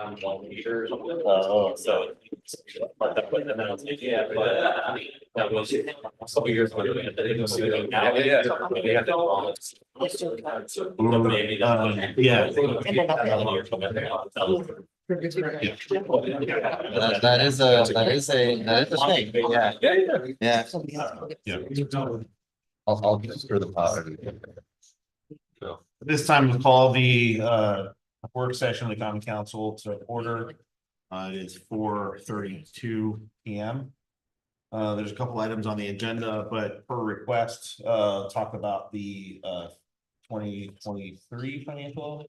I'm 1 meter or something. Oh, So. But then I was like, yeah, but that was a couple years ago. Now, yeah. They have to. So maybe that's. yeah. That is a thing. Yeah. Yeah. I'll just stir the pot. This time we'll call the work session of the common council to order. It is 4:32 p.m. There's a couple items on the agenda, but per request, talk about the 2023 financial.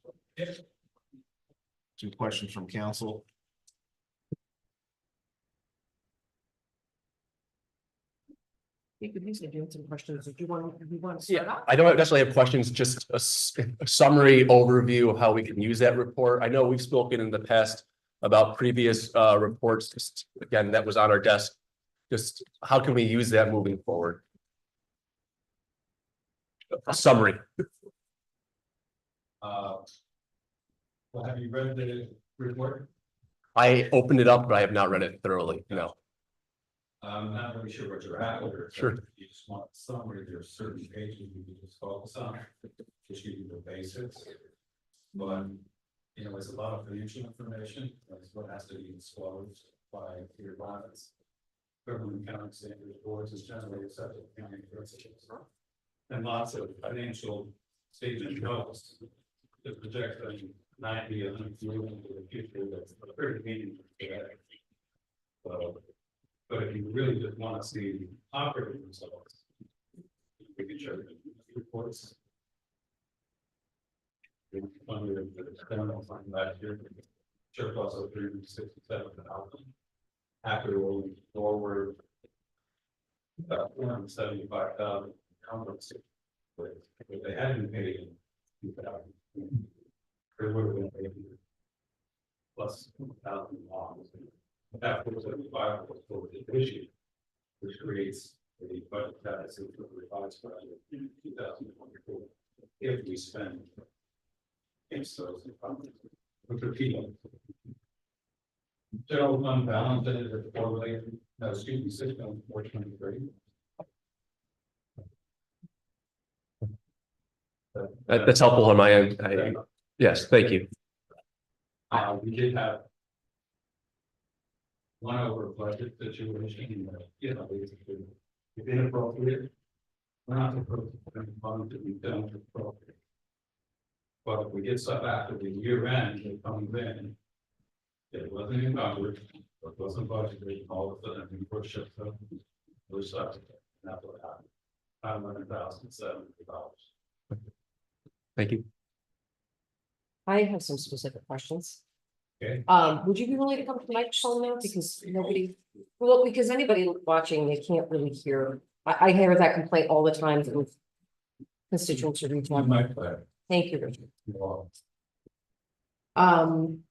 Some questions from council. You could easily do some questions if you want to start Yeah, off. I don't necessarily have questions, just a summary overview of how we can use that report. I know we've spoken in the past about previous reports, just again, that was on our desk. Just how can we use that moving forward? A summary. Well, have you read the report? I opened it up, but I have not read it thoroughly, no. I'm not really sure what you're after. Sure. You just want a summary, there's certain pages you can just focus on, just give you the basics. But, you know, it's a lot of financial information, that's what has to be disclosed by your bonds. Government accounting standards boards is generally accepted accounting principles. And lots of financial statement notes to project a 90 and into the future, that's a very meaningful. But if you really just want to see operating results, we can show you the reports. Under the general fund last year, surplus of 367,000. After rolling forward, about 475,000. But if they hadn't paid, there would have been paid plus 1,000 loans. That 475 was for the issue, which creates a budget deficit for the revised budget in 2024 if we spend against those funds. Which repeat. General fund balance is at 4 million, excuse me, 6,423. That's helpful on my end. Yes, thank you. We did have one over budget situation, you know, it's inappropriate. We're not supposed to spend funds that we don't appropriate. But if we get stuff after the year end, it comes in. It wasn't encumbered, it wasn't budgeted, all of a sudden we push it, so we're stuck. That's what happened. $500,700. Thank you. I have some specific questions. Okay. Would you be willing to come to the microphone now? Because nobody, well, because anybody watching, they can't really hear. I hear that complaint all the time from constituents who reach out. My pleasure. Thank you, Richard. You're welcome.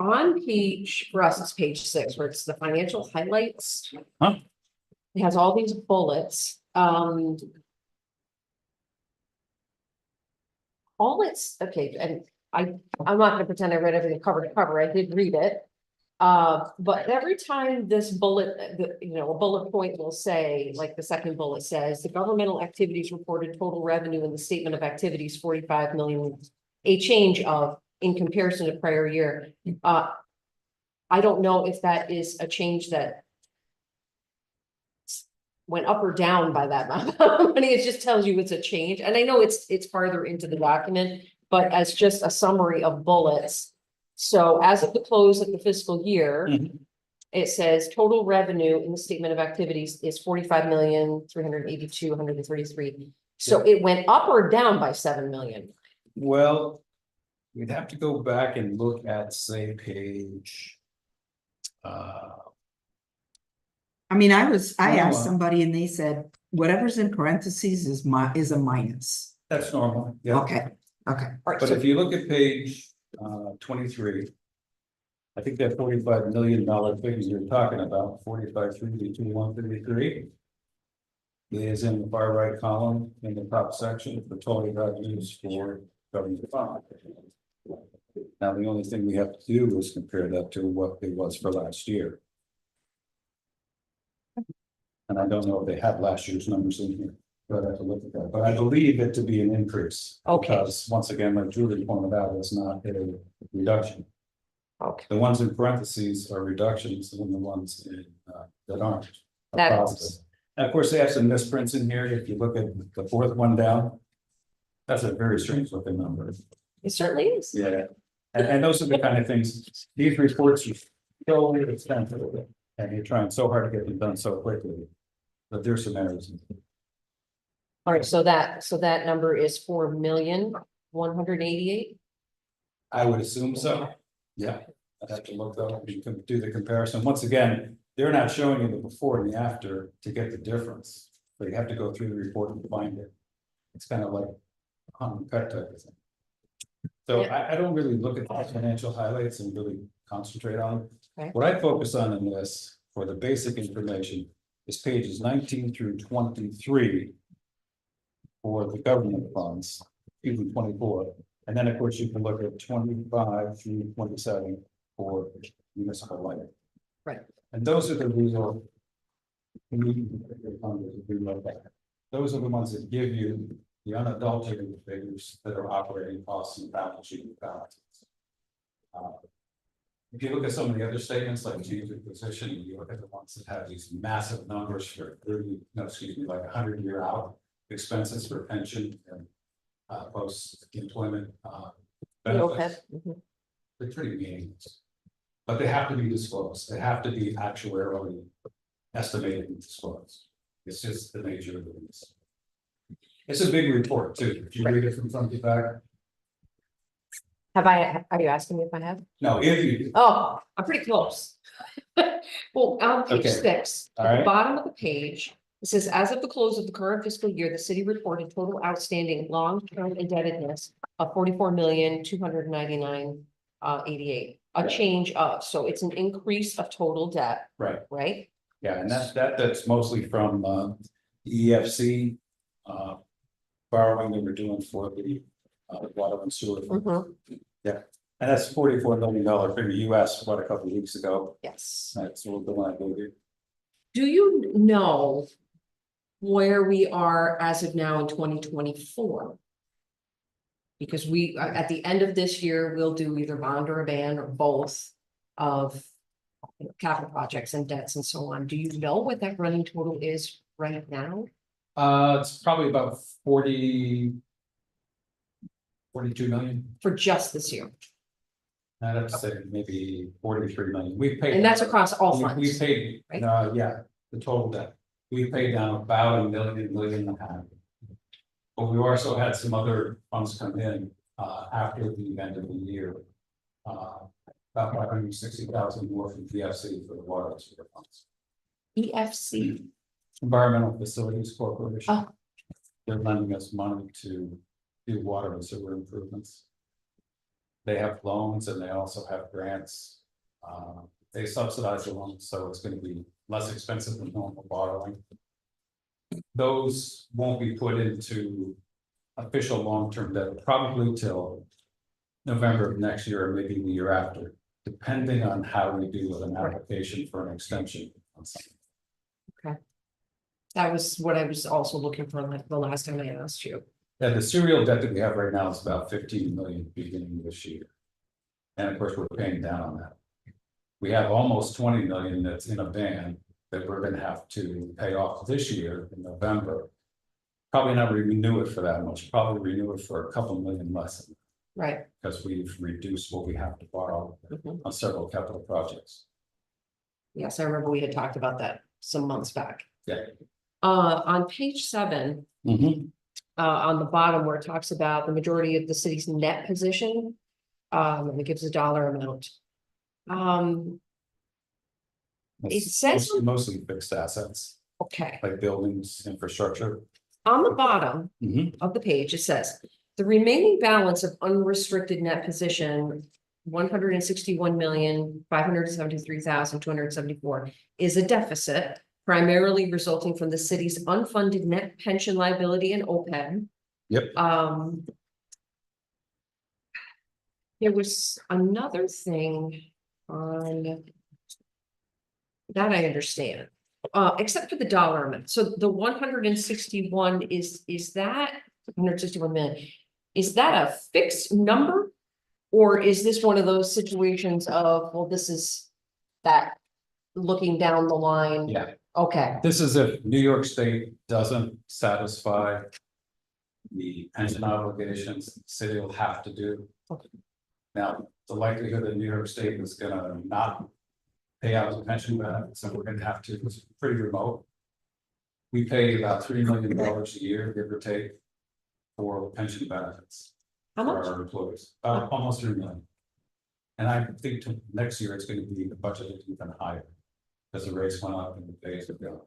On page, for us, it's page 6, where it's the financial highlights. Huh? It has all these bullets. All it's, okay, and I'm not gonna pretend I read everything cover to cover, I did read it. But every time this bullet, a bullet point will say, like the second bullet says, the governmental activities reported total revenue in the statement of activities, 45 million, a change of in comparison to prior year. I don't know if that is a change that went up or down by that amount of money. It just tells you it's a change. And I know it's farther into the document, but as just a summary of bullets. So as of the close of the fiscal year, it says total revenue in the statement of activities is 45,382,133. So it went up or down by 7 million. Well, we'd have to go back and look at, say, page. I mean, I asked somebody and they said, whatever's in parentheses is a minus. That's normal. Yeah. Okay, okay. All right, But so if you look at page 23. I think that $45 million figure you're talking about, 45,382,153. Is in the far right column in the top section for total revenues for government fund. Now, the only thing we have to do is compare that to what it was for last year. And I don't know if they have last year's numbers in here, but I have to look at that, but I believe it to be an increase. Okay. Because once again, like Julie pointed out, it's not a reduction. Okay, The ones in parentheses are reductions, and the ones in, that aren't. are That positive. helps. And of course, they have some misprints in here. If you look at the fourth one down. That's a very strange looking number. it certainly is. Yeah. And those are the kind of things, these reports are so expensive, and you're trying so hard to get them done so quickly. But there's some errors. All right, so that number is 4,188,000. I would assume so. Yeah, I'd have to look though, you can do the comparison. Once again, they're not showing you the before and the after to get the difference. But you have to go through the report and find it. It's kind of like cut type of thing. So I don't really look at the financial highlights and really concentrate on them. Okay. What I focus on in this for the basic information is pages 19 through 23. For the government funds, even 24, and then of course you can look at 25 through 27 for municipal light. Right. And those are the real. Those are the ones that give you the unadulterated figures that are operating costs and balance sheet balances. If you look at some of the other statements like change of position, you look at the ones that have these massive numbers for 30, no, excuse me, like 100-year out expenses for pension and post-employment benefits. Mhm. They're pretty meaningless. But they have to be disclosed. They have to be actuarially estimated and disclosed. It's just the nature of the beast. It's a big report too. If you read it from front to back. Are you asking me if I have? No, if you, Oh, I'm pretty close. Well, on page Okay. 6, All at the right. bottom of the page, it says, as of the close of the current fiscal year, the city reported total outstanding long-term indebtedness of 44,299,88. A change of, so it's an increase of total debt, right, right? yeah, and that's mostly from EFC. Borrowing that we're doing for the water and sewer. Mhm. And that's $44 million figure US, what, a couple of weeks ago. Yes. That's what the one I gave you. Do you know where we are as of now in 2024? Because we, at the end of this year, we'll do either bond or a ban or both of capital projects and debts and so on. Do you know what that running total is right now? It's probably about 42 million. For just this year? I'd have to say maybe 43 million. We paid. And that's across all We funds? paid, right? yeah, the total debt. We paid down about $1.5 million. But we also had some other funds come in after the end of the year. About 560,000 more from PFC for the water and sewer funds. EFC, Environmental Facilities Corporation. Oh. They're lending us money to do water and sewer improvements. They have loans and they also have grants. They subsidize the loans, so it's going to be less expensive than normal borrowing. Those won't be put into official long-term debt probably till November of next year or maybe the year after, depending on how we do with an application for an extension on something. that was what I was also looking for the last time I asked you. Yeah, the serial debt that we have right now is about 15 million beginning of this year. And of course, we're paying down on that. We have almost 20 million that's in a ban that we're gonna have to pay off this year in November. Probably not renew it for that much, probably renew it for a couple million less, Right. because we've reduced what we have to borrow Mhm. on several capital projects. Yes, I remember we had talked about that some months back. Yeah. On page 7, on the bottom where it talks about the majority of the city's net position, and it gives a dollar amount. It says- Mostly fixed assets, Okay, like buildings, infrastructure. on the bottom Mhm. of the page, it says, the remaining balance of unrestricted net position, 161,573,274 is a deficit, primarily resulting from the city's unfunded net pension liability and OPEB. Yep. There was another thing on. That I understand, except for the dollar amount. So the 161 is that 161 million? Is that a fixed number? Or is this one of those situations of, well, this is that looking down the line? Yeah, Okay, this is if New York State doesn't satisfy the pension obligations, the city will have to do. Now, the likelihood that New York State is gonna not pay out the pension benefits, and we're gonna have to, it's pretty remote. We pay about $3 million a year, give or take, for pension benefits how for much? our employees, almost 3 million. And I think next year it's gonna be budgeted even higher, because the rates went up and the pays have gone.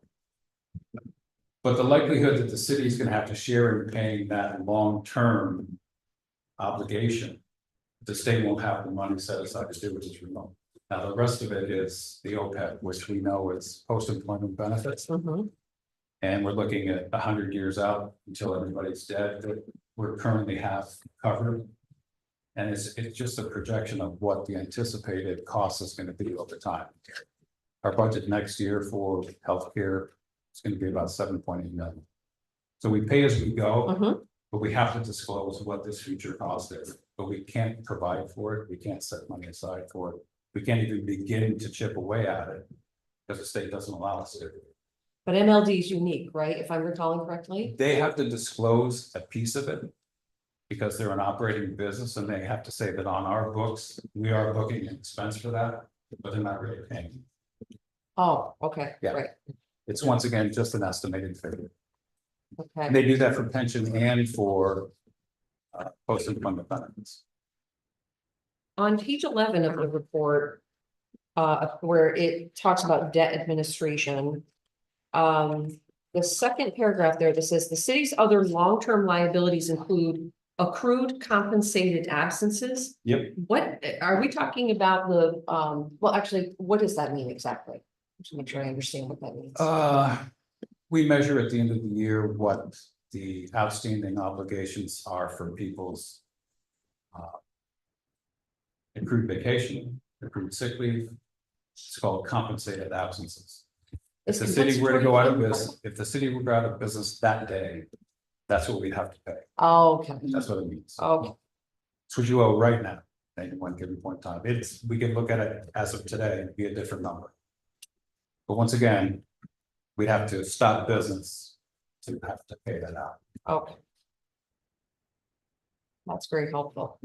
But the likelihood that the city is gonna have to share in paying that long-term obligation, the state won't have the money set aside to do it, is remote. Now, the rest of it is the OPEB, which we know is post-employment benefits. Mhm. And we're looking at 100 years out until everybody's dead, that we're currently have covered. And it's just a projection of what the anticipated cost is gonna be over time. Our budget next year for healthcare is gonna be about 7.8 million. So we pay as we go, Mhm. but we have to disclose what this future cost is, but we can't provide for it, we can't set money aside for it. We can't even begin to chip away at it, because the state doesn't allow us to. But MLD is unique, right? If I'm recalling correctly? They have to disclose a piece of it. Because they're an operating business and they have to say that on our books, we are booking an expense for that, but they're not really paying. Oh, okay, Yeah. right, It's once again, just an estimated figure. And okay. they do that for pension and for post-employment benefits. On page 11 of the report, where it talks about debt administration. The second paragraph there that says the city's other long-term liabilities include accrued compensated absences. Yep. What, are we talking about the, well, actually, what does that mean exactly? Just make sure I understand what that means. We measure at the end of the year what the outstanding obligations are for people's accrued vacation, accrued sick leave. It's called compensated absences. If the city were to go out of business, if the city were to go out of business that day, that's what we'd have to pay. Oh, okay, That's what it means. okay, It's what you owe right now, at one given point in time. It's, we can look at it as of today, it'd be a different number. But once again, we'd have to stop business to have to pay that out. okay. That's very helpful.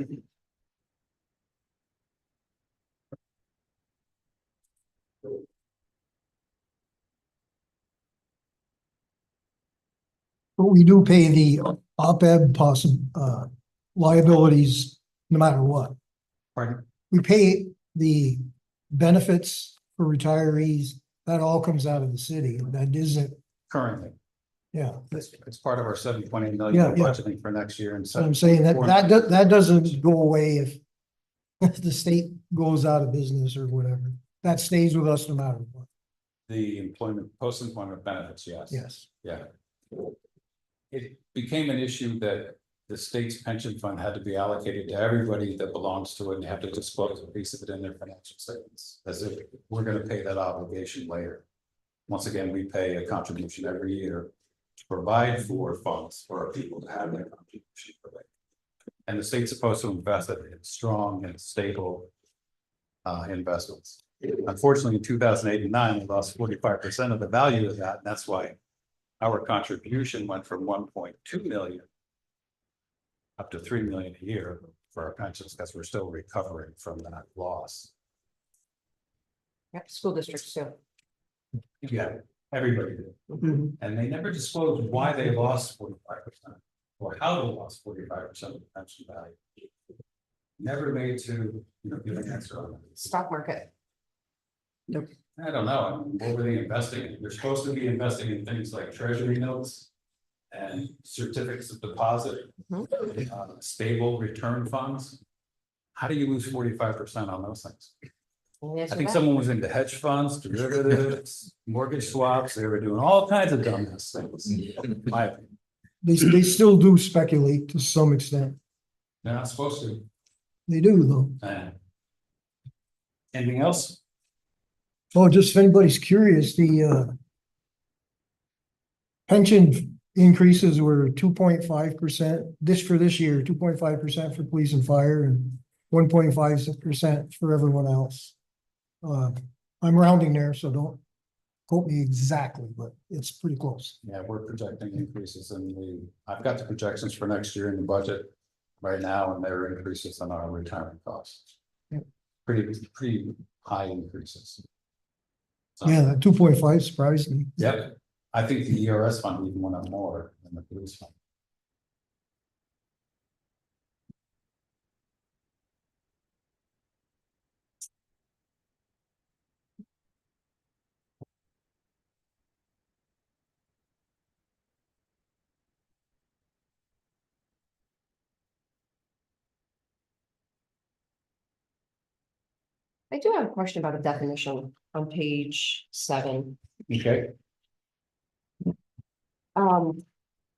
But we do pay the OPEB liabilities no matter what. Pardon? We pay the benefits for retirees, that all comes out of the city, that isn't, Currently, yeah. it's part of our 7.8 million Yeah, yeah. budgeting for next year and So I'm so. saying that doesn't go away if the state goes out of business or whatever. That stays with us no matter what, The employment, post-employment benefits, yes. yes. Yeah. It became an issue that the state's pension fund had to be allocated to everybody that belongs to it, and you have to disclose a piece of it in their financial statements, as if we're gonna pay that obligation later. Once again, we pay a contribution every year to provide for funds for our people to have that contribution. And the state's supposed to invest it in strong and stable investments. Unfortunately, in 2008 and 2009, we lost 45% of the value of that, and that's why our contribution went from 1.2 million up to 3 million a year for our pensions, because we're still recovering from that loss. Yep, school districts too. Yeah, everybody did. Mhm. And they never disclosed why they lost 45%, or how they lost 45% of the pension value. Never made to, give an answer on it. Stock market. I don't know, I mean, what were they investing in? They're supposed to be investing in things like treasury notes and certificates of deposit, stable return funds. How do you lose 45% on those things? I think someone was into hedge funds, derivatives, mortgage swaps, they were doing all kinds of dumbass things. in my opinion. They still do speculate to some extent. They're not supposed to. They do though. Anything else? Oh, just if anybody's curious, the pension increases were 2.5% this year, 2.5% for police and fire and 1.5% for everyone else. I'm rounding there, so don't quote me exactly, but it's pretty close. Yeah, we're projecting increases I've got the projections for next year in the budget right now, and there are increases on our retirement costs. Yep. Pretty high increases. So, Yeah, that 2.5 surprised me. Yep, I think the ERS fund even went up more than the police fund. I do have a question about a definition on page 7. Okay.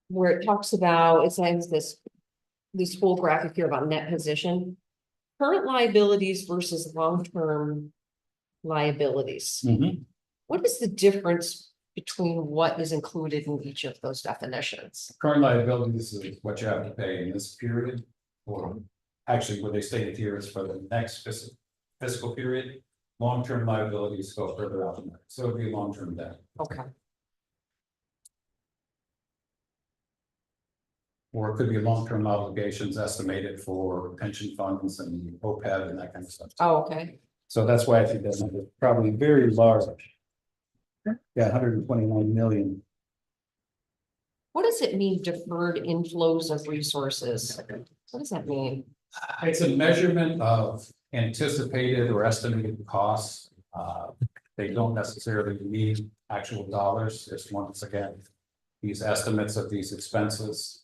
Where it talks about, it says this whole graphic here about net position. Current liabilities versus long-term liabilities. What is the difference between what is included in each of those definitions? Current liabilities is what you have to pay in this period, or actually what they stated here is for the next fiscal period. Long-term liabilities go further out than that, so it'd be long-term debt. Okay. Or it could be long-term obligations estimated for pension funds and OPEB and that kind of stuff. Oh, okay. So that's why I think that number is probably very large. Yeah, 129 million. What does it mean deferred inflows of resources? What does that mean? It's a measurement of anticipated or estimated costs. They don't necessarily need actual dollars. It's once again, these estimates of these expenses.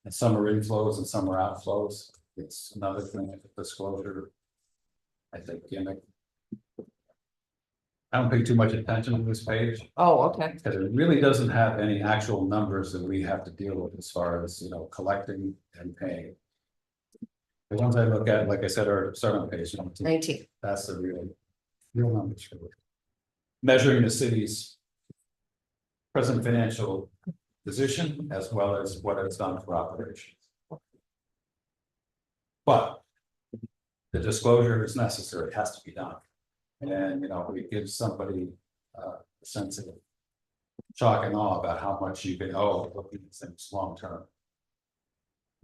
And some are inflows and some are outflows. It's another thing with disclosure. I think gimmick. I don't pay too much attention to this page Oh, okay. because it really doesn't have any actual numbers that we have to deal with as far as, collecting and paying. The ones I look at, like I said, are starting on page 19. 19. That's the real numbers for it. Measuring the city's present financial position as well as what it's done for operations. But the disclosure is necessary, it has to be done. And, it gives somebody a sense of shock and awe about how much you can owe looking at things long term.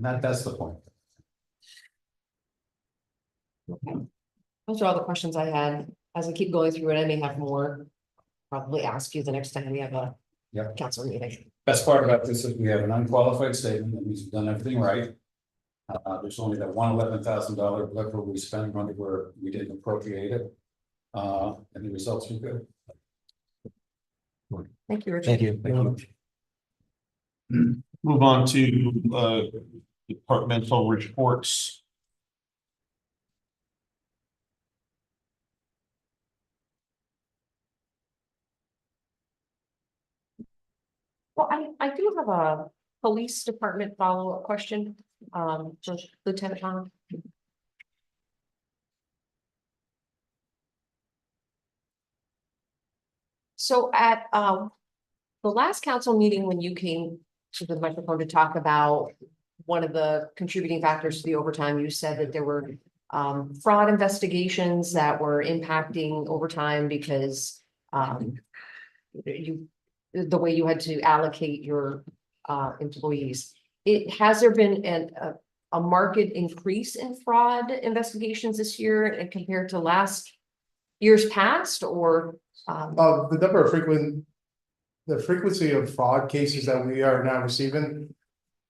And that's the point. Okay. Those are all the questions I had. As I keep going through it, I may have more. Probably ask you the next time we have a Yep. council meeting. Best part about this is we have an unqualified statement that we've done everything right. There's only that $111,000 blip where we spend money where we didn't appropriate it. And the results were good. Thank you, Richard. Thank you. Move on to departmental reports. Well, I do have a police department follow-up question, for Lieutenant Hahn. So at, the last council meeting, when you came to the microphone to talk about one of the contributing factors to the overtime, you said that there were fraud investigations that were impacting overtime because the way you had to allocate your employees. Has there been a marked increase in fraud investigations this year and compared to last years past, or? The number of the frequency of fraud cases that we are now receiving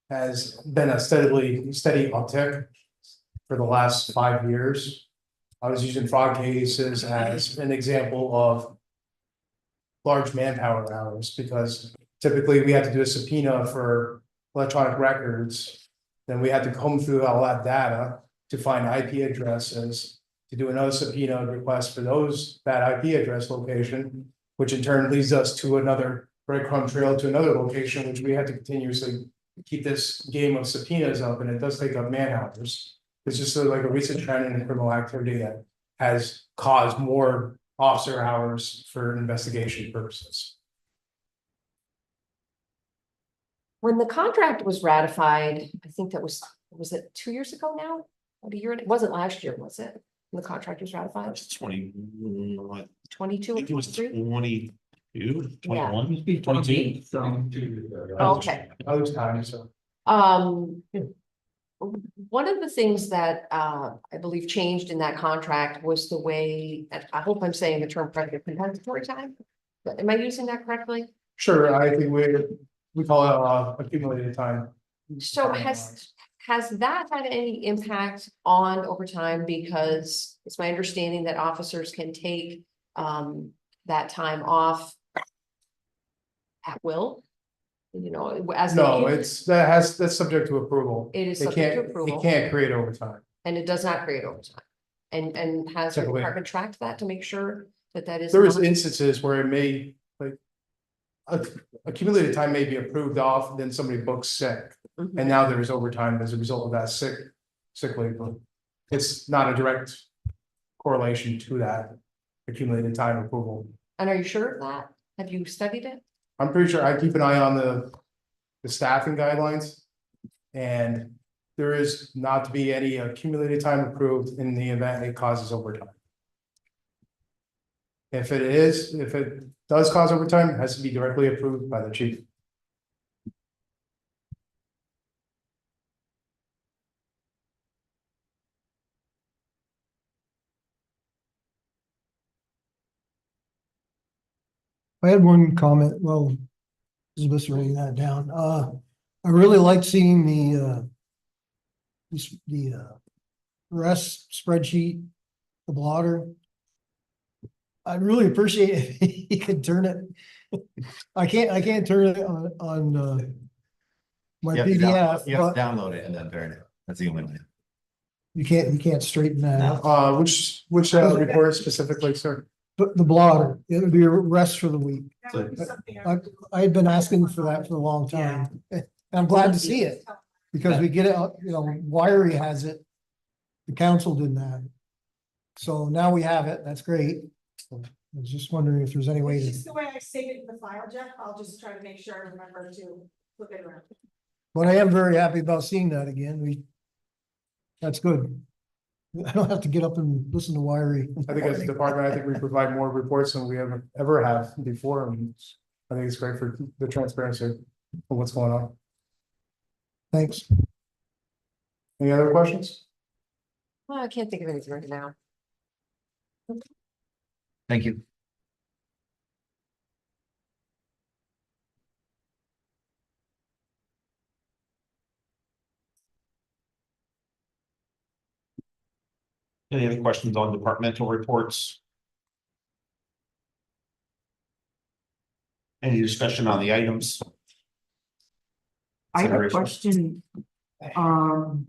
has been a steady uptick for the last 5 years. I was using fraud cases as an example of large manpower hours, because typically we had to do a subpoena for electronic records. Then we had to comb through all that data to find IP addresses, to do another subpoena request for that IP address location, which in turn leads us to another breadcrumb trail to another location, which we have to continuously keep this game of subpoenas up, and it does take up man hours. It's just like a recent trend in criminal activity that has caused more officer hours for investigation purposes. When the contract was ratified, I think that was it 2 years ago now? What a year, it wasn't last year, was it? When the contract was ratified, That's 20, what, 22 I or think it was 23? 22, 21, 22. So, Okay. Other times, so. One of the things that I believe changed in that contract was the way, and I hope I'm saying the term correctly, compensatory time. But am I using that correctly? Sure, I think we call it accumulated time. So has that had any impact on overtime? Because it's my understanding that officers can take that time off at will. You know, as. No, that's subject to approval. It is It subject to can't, approval. it can't create overtime. And it does not create overtime. And has the Typically. department tracked that to make sure that that is. There is not- instances where it may, like. Accumulated time may be approved off, then somebody books sick, Mhm. and now there is overtime as a result of that sick leave. But it's not a direct correlation to that accumulated time approval. And are you sure of that? Have you studied it? I'm pretty sure I keep an eye on the staffing guidelines. And there is not to be any accumulated time approved in the event it causes overtime. If it does cause overtime, it has to be directly approved by the chief. I had one comment, well, Elizabeth's writing that down. I really like seeing the rest spreadsheet, the blotter. I'd really appreciate it if you could turn it. I can't turn it on my You have to PDF, you have but to download it and then turn it. That's the only way. you can't straighten that No. out. Which report specifically, sir? But the blotter, it would be a rest for the week. I had been asking for that for a long time. And I'm glad to see it because we get it, you know, Wiry has it. The council didn't have it. So now we have it. That's great. I was just wondering if there's any way It's to, just the way I save it in the file, Jeff. I'll just try to make sure I remember to flip it around. but I am very happy about seeing that again. That's good. I don't have to get up and listen to Wiry. I think as a department, I think we provide more reports than we ever have before, and I think it's great for the transparency of what's going on. Thanks. Any other questions? Well, I can't think of anything right now. Thank you. Any other questions on departmental reports? Any discussion on the items? I have a Consideration. question.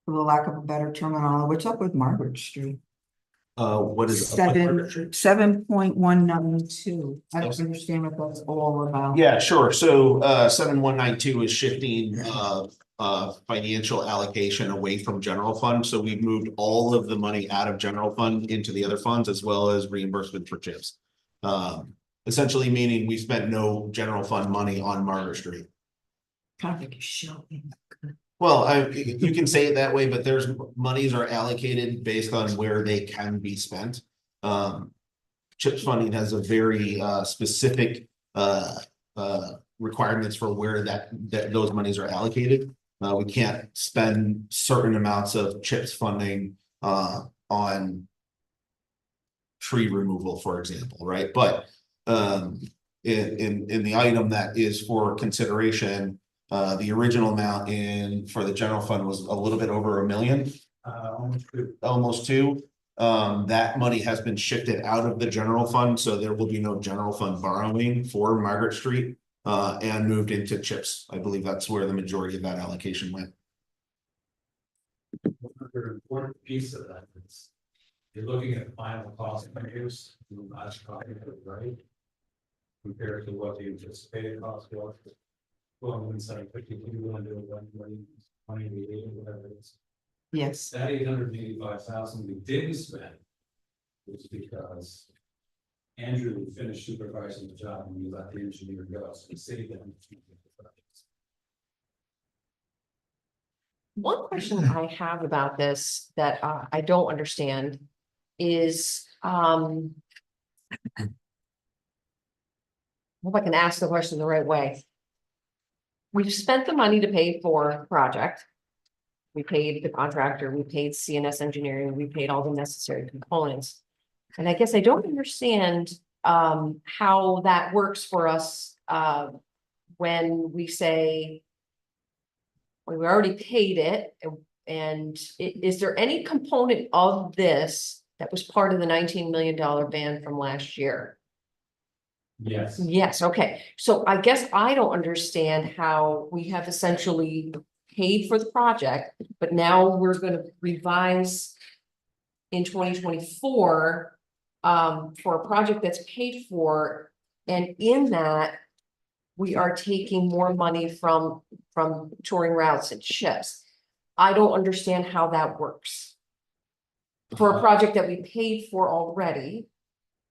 For the lack of a better terminology, what's up with Margaret Street? What is? up with Margaret Street? 7.192. I don't understand what that's all about. Yeah, sure. So 7192 is shifting financial allocation away from general fund. So we've moved all of the money out of general fund into the other funds as well as reimbursement for chips. Essentially meaning we spent no general fund money on Margaret Street. Kind of like a show. Well, you can say it that way, but there's monies are allocated based on where they can be spent. CHIPS funding has a very specific requirements for where that those monies are allocated. We can't spend certain amounts of CHIPS funding on tree removal, for example, right? But in the item that is for consideration, the original amount for the general fund was a little bit over $1 million. Almost two. That money has been shifted out of the general fund, so there will be no general fund borrowing for Margaret Street and moved into CHIPS. I believe that's where the majority of that allocation went. Another important piece of that is you're looking at final cost measures, last copy, right? Compared to what the anticipated cost was. Well, inside 50, you want to do 1 million, 20, whatever it is. Yes, That 885,000 we didn't spend was because Andrew finished supervising the job and we let the engineer go, so we saved them. One question I have about this that I don't understand is, hope I can ask the question the right way. We've spent the money to pay for a project. We paid the contractor, we paid CNS Engineering, we paid all the necessary components. And I guess I don't understand how that works for us when we say well, we already paid it, and is there any component of this that was part of the $19 million ban from last year? Yes, Yes, okay, so I guess I don't understand how we have essentially paid for the project, but now we're gonna revise in 2024 for a project that's paid for, and in that we are taking more money from touring routes and ships. I don't understand how that works. For a project that we paid for already,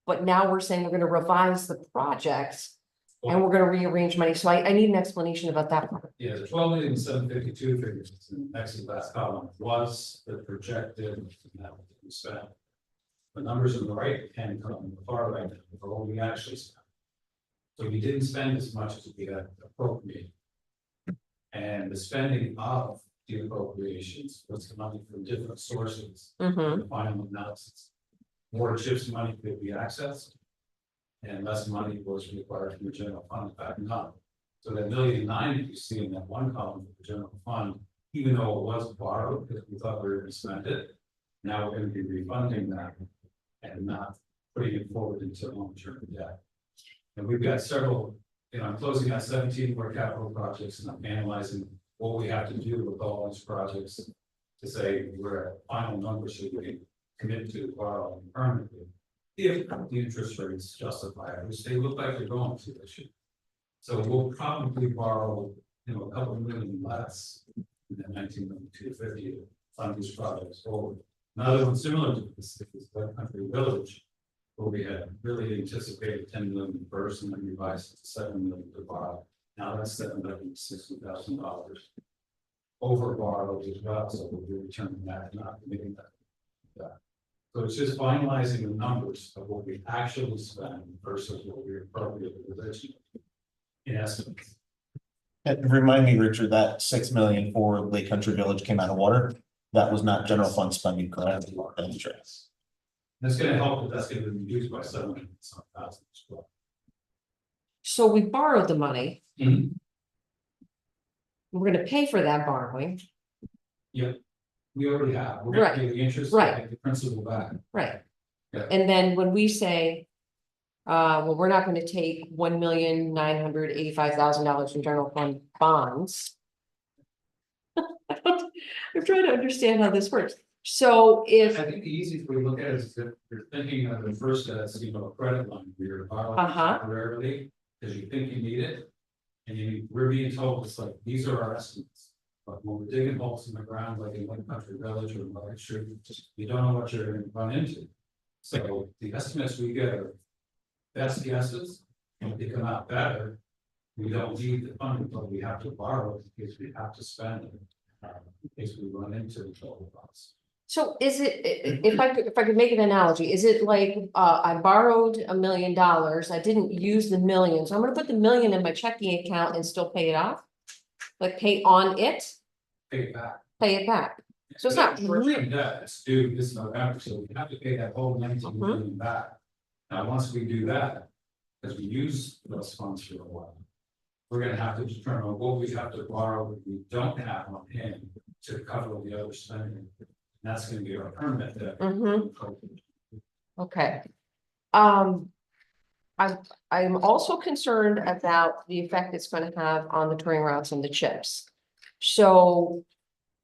but now we're saying we're gonna revise the project and we're gonna rearrange money, so I need an explanation about that part. yeah, the 12,752,000 figures in the next to last column was the projected amount that we spent. The numbers on the right hand column, the far right, are what we actually spent. So we didn't spend as much as we had appropriated. And the spending of the appropriations was coming from different sources. Mhm. The final analysis. More CHIPS money could be accessed. And less money was required from the general fund back up. So that 1.9 million that you see in that one column for the general fund, even though it was borrowed because we thought we were going to spend it, now we're going to be refunding that and not putting it forward into long-term debt. And we've got several, I'm closing out 17 more capital projects and I'm analyzing what we have to do with all these projects to say we're at final numbers should we commit to borrow permanently. If the interest rates justify it, which they look like they're going to this year. So we'll probably borrow, a couple million less than 19,250 to fund these projects forward. Another one similar to this is West Country Village, where we had really anticipated 10 million first and then revised it to 7 million to borrow. Now that's $760,000 over borrowed as well, so we'll be returning that and not committing that. So it's just finalizing the numbers of what we actually spend versus what we appropriately originally. In essence, And remind me, Richard, that 6 million for Lake Country Village came out of water. That was not general fund spending, correct? that's gonna help, but that's gonna be reduced by 700,000 as well. So we borrowed the money. Mhm. We're gonna pay for that borrowing, We already have, we're gonna pay the interest, Right. and the principal back. right? Yeah. And then when we say, well, we're not gonna take $1,985,000 from general fund bonds. I'm trying to understand how this works. So if, I think the easiest way to look at it is if you're thinking of the first as, a credit line, where you're borrowing temporarily, because you think you need it. And we're being told, it's like, these are our estimates. But when we're digging holes in the ground, like in Lake Country Village or Lake Street, you don't know what you're gonna run into. So the estimates we get are best guesses, and if they come out better, we don't need the funding, but we have to borrow it because we have to spend it. In case we run into the total costs. so is it, if I could make an analogy, is it like, I borrowed $1 million, I didn't use the million, so I'm gonna put the million in my checking account and still pay it off? Like pay on it, Pay it back. pay it back, so it's not Short-term debt, it's due this November, so we have to pay that whole 19 million back. Now, once we do that, because we use those funds for a while. We're gonna have to determine what we have to borrow that we don't have on hand to cover the other spending. And that's gonna be our permanent debt. okay. I'm also concerned about the effect it's gonna have on the touring routes and the chips. So,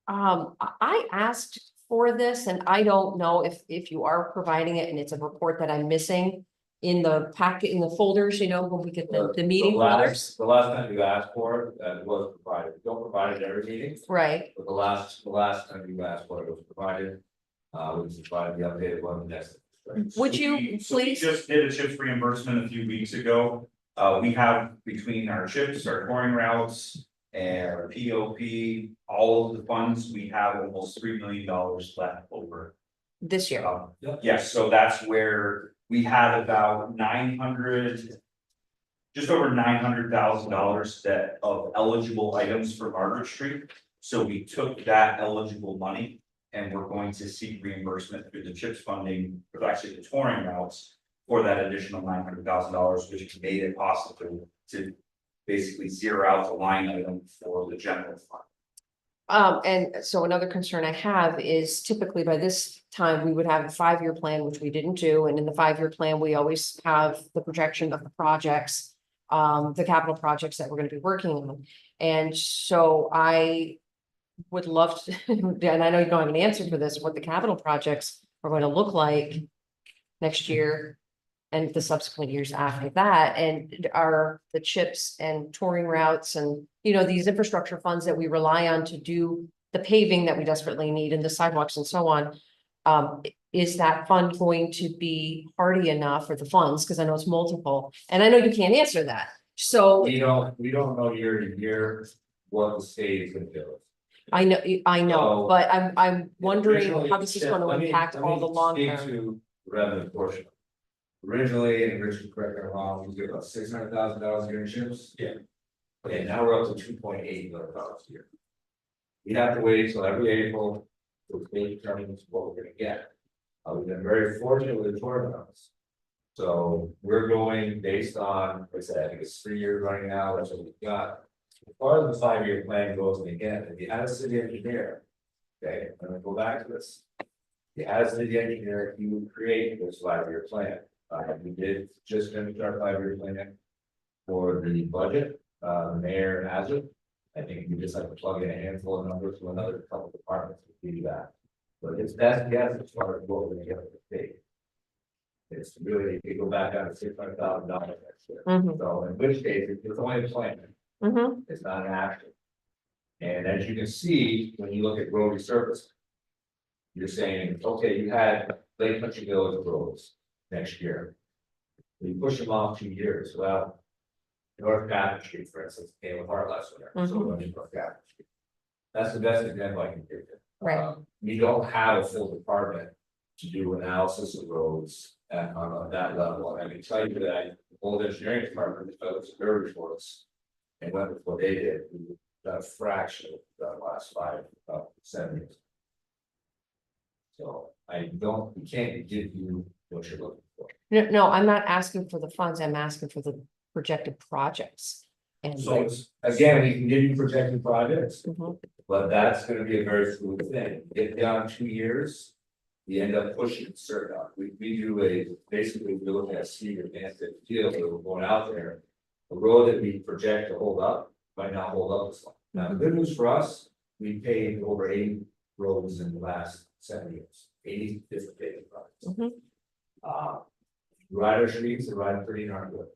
I asked for this and I don't know if you are providing it and it's a report that I'm missing. in the packet, in the folders, when we get the meeting folders? The last time you asked for it, it was provided, we don't provide it every meeting, Right, but the last time you asked for it was provided. We provided the updated one next. would you So we please, just did a CHIPS reimbursement a few weeks ago. We have between our CHIPS, our touring routes. And our POP, all of the funds, we have almost $3 million left over. this year? Yes, so that's where we had about 900. Just over $900,000 that of eligible items for Margaret Street. So we took that eligible money and we're going to seek reimbursement through the CHIPS funding, or actually the touring routes. For that additional $900,000, which made it possible to basically zero out the line item for the general fund. And so another concern I have is typically by this time, we would have a 5-year plan, which we didn't do, and in the 5-year plan, we always have the projection of the projects. The capital projects that we're gonna be working on, and so I would love to, and I know you don't have an answer for this, what the capital projects are going to look like next year. And the subsequent years after that, and are the CHIPS and touring routes and, these infrastructure funds that we rely on to do the paving that we desperately need and the sidewalks and so on. Is that fund going to be hardy enough for the funds? Because I know it's multiple, and I know you can't answer that. So We don't know year to year what the state is gonna do. I know, So- but I'm wondering Originally, how this is going to let me- impact let all me the long speak term. to the revenue portion. Originally, and Richard, correct me if I'm wrong, we get about $600,000 a year in chips. Yeah. Okay, now we're up to $2.8 million a year. We have to wait until every April to determine what we're gonna get. We've been very fortunate with the touring routes. So we're going based on, like I said, I think it's 3 years running now, that's what we've got. As far as the 5-year plan goes, and again, if you had a city engineer. Okay, I'm gonna go back to this. If you had a city engineer, he would create this 5-year plan. We did just finish our 5-year plan. For the budget, the mayor has it. I think we just have to plug in a handful of numbers to another couple departments to do that. But it's best guess as far as what we're gonna get with the state. It's really, if you go back down to $600,000 next year. Mhm, So in which case, it's only a plan. mhm. It's not an action. And as you can see, when you look at road resurfacing. You're saying, okay, you had Lake Country Village roads next year. You push them off 2 years, well. North Capitol Street, for instance, came apart last winter, so Mhm. when you North Capitol Street. That's the best example I can give you. Right. We don't have a full department to do analysis of roads on that level. And I can tell you that the whole engineering department, developed their reports. And went with what they did, we got a fraction of the last 7 years. So we can't give you what you're looking for. No, I'm not asking for the funds, I'm asking for the projected projects. And So again, we can give you projected projects, Mhm. but that's gonna be a very fluid thing. Get down 2 years. We end up pushing certain, we do basically, we're looking at senior advanced deal, so we're going out there. The road that we project to hold up might not hold up as long. Now, the good news for us, we paved over 80 roads in the last 7 years, 80 different paving projects. Mhm. Rider streets are riding pretty darn good.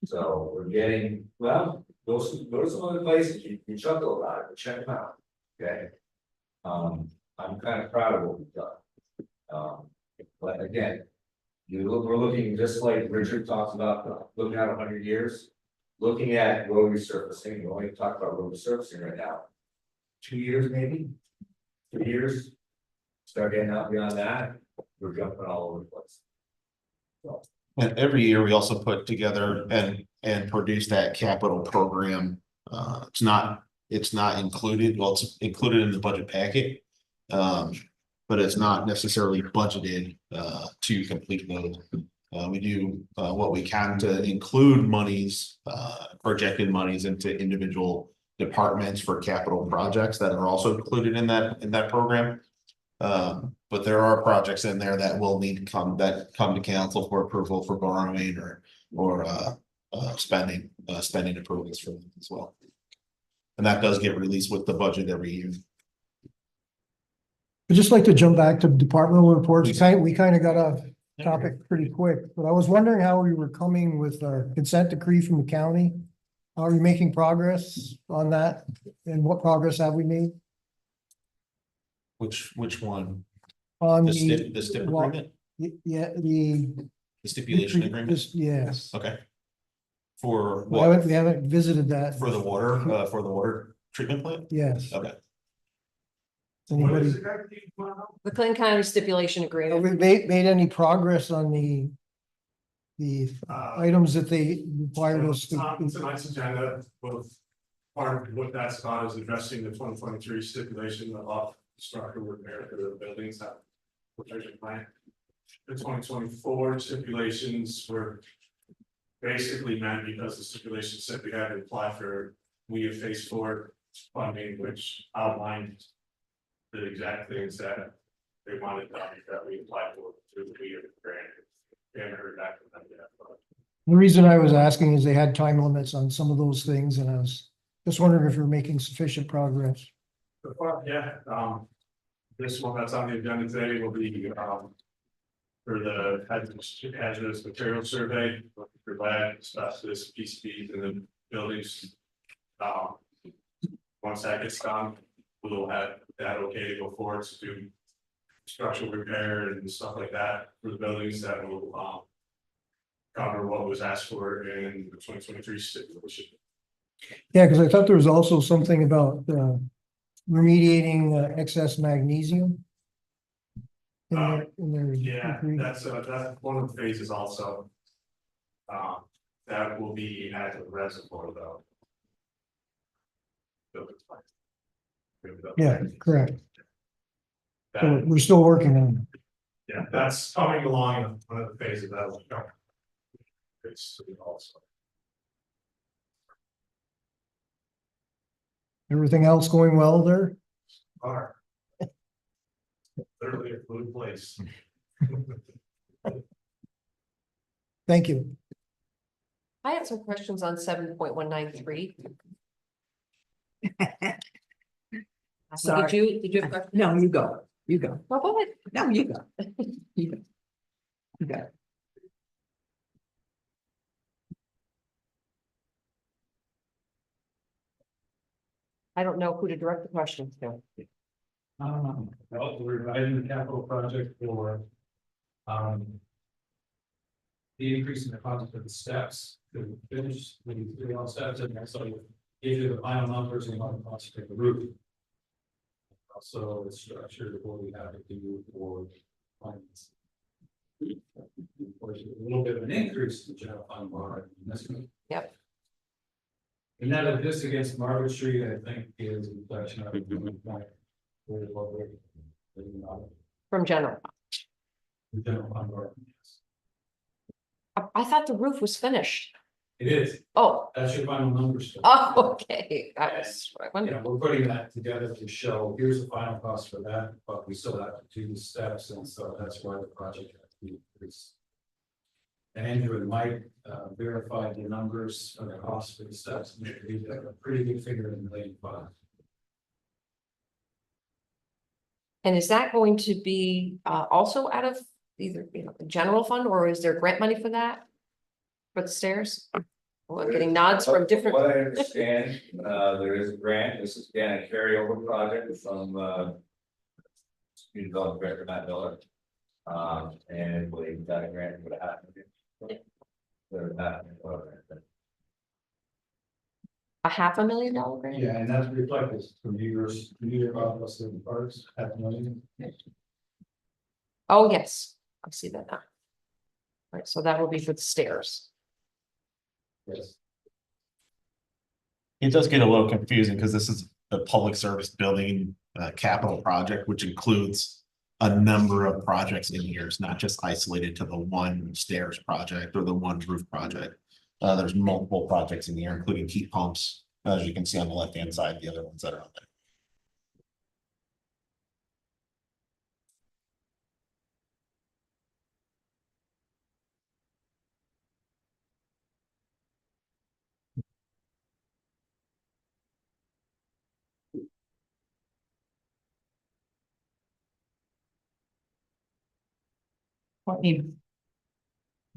So we're getting, well, go to some other places, you chuckle about it, but check them out, okay? I'm kind of proud of what we've done. But again, we're looking just like Richard talks about, looking at 100 years. Looking at road resurfacing, we only talk about road resurfacing right now. 2 years maybe, 2 years. Start getting out beyond that, we're jumping all over the place. And every year we also put together and produce that capital program. It's not included, well, it's included in the budget packet. But it's not necessarily budgeted to complete those. We do what we can to include monies, projected monies into individual departments for capital projects that are also included in that program. But there are projects in there that will need to come to council for approval for borrowing or spending approvals for them as well. And that does get released with the budget every year. I'd just like to jump back to departmental reports. We kind of got topic pretty quick, but I was wondering how we were coming with our consent decree from the county. Are we making progress on that? And what progress have we made Which one? on The stip agreement, Yeah, the stipulation agreement? Yes, Okay. For we haven't, what? we haven't visited that. For the water treatment plant? Yes. Okay. Anybody, The Clinton County stipulation have agreement. we made any progress on the items that they required us to? Tonight's agenda, both part of what that's about is addressing the 2023 stipulation of structural repair for the buildings that. Protection plan. The 2024 stipulations were. Basically meant because the stipulation said we had to apply for, we have phase 4 funding, which outlined. The exact things that they wanted done that we applied for through the year grant. We haven't heard back from them yet, but. The reason I was asking is they had time limits on some of those things, and I was just wondering if you're making sufficient progress. So far, yeah, this one that's on the agenda today will be, for the hazardous material survey, for lead, asbestos, PCBs in the buildings. Once that gets done, we'll have that okay to go forward to do structural repair and stuff like that for the buildings that will, cover what was asked for in the 2023 stipulation. Yeah, because I thought there was also something about remediating excess magnesium. In their Yeah, decree. that's one of the phases also. That will be at the reservoir though. Yeah, correct. So That, we're still working on it. yeah, that's coming along, one of the phases that will come. It's also. Everything else going well there? Are. Literally a fluid place. Thank you. I have some questions on 7.193. Sorry. Did you have questions? No, you go, you go. Oh, go ahead. No, you go. You go. You go. I don't know who to direct the questions to. Well, we're revising the capital project for. The increase in the cost of the steps to finish the all steps and also give you the final numbers and what the cost of the roof. Also, the structure of what we have to do for finance. Of course, a little bit of an increase in the general fund borrowing. Yep. And that of this against Margaret Street, I think is a reflection of. From general. The general fund borrowing, yes. I thought the roof was finished. It is, Oh, that's your final numbers. okay. That was what I You wondered. know, we're putting that together to show, here's the final cost for that, but we still have to do the steps, and so that's why the project has to be increased. And Andrew and Mike verified the numbers of the cost for the steps, and we have a pretty good figure in $1.5 million. And is that going to be also out of either, the general fund, or is there grant money for that? For the stairs? We're getting nods from different. What I understand, there is a grant, this is again a carryover project from, community development grant for Matt Miller. And believe that grant would happen. A $500,000 grant? Yeah, and that's reflected from New York Office of the Parks, $500,000. Oh, yes, I see that now. Right, so that will be for the stairs. Yes. It does get a little confusing because this is the public service building capital project, which includes a number of projects in here. It's not just isolated to the one stairs project or the one roof project. There's multiple projects in here, including heat pumps, as you can see on the left-hand side, the other ones that are on there. Let me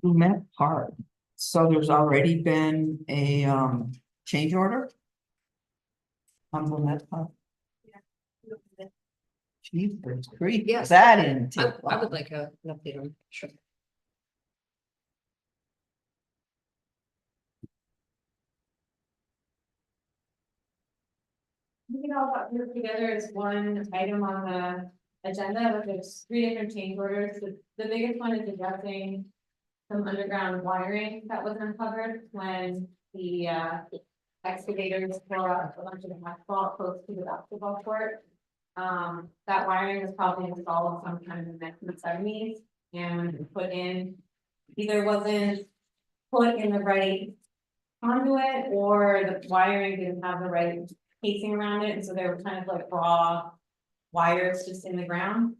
Lumet Park, so there's already been a change order? On Lumet Park? Jeepers creepers, Yes. that in. I would like an update on, sure. We all got grouped together as one item on the agenda, but there's 3 different change orders. The biggest one is addressing some underground wiring that was uncovered when the excavators tore up a bunch of the asphalt close to the basketball court. That wiring was probably installed sometime in the 1970s and put in, either wasn't put in the right conduit or the wiring didn't have the right casing around it, and so they were kind of like raw wires just in the ground.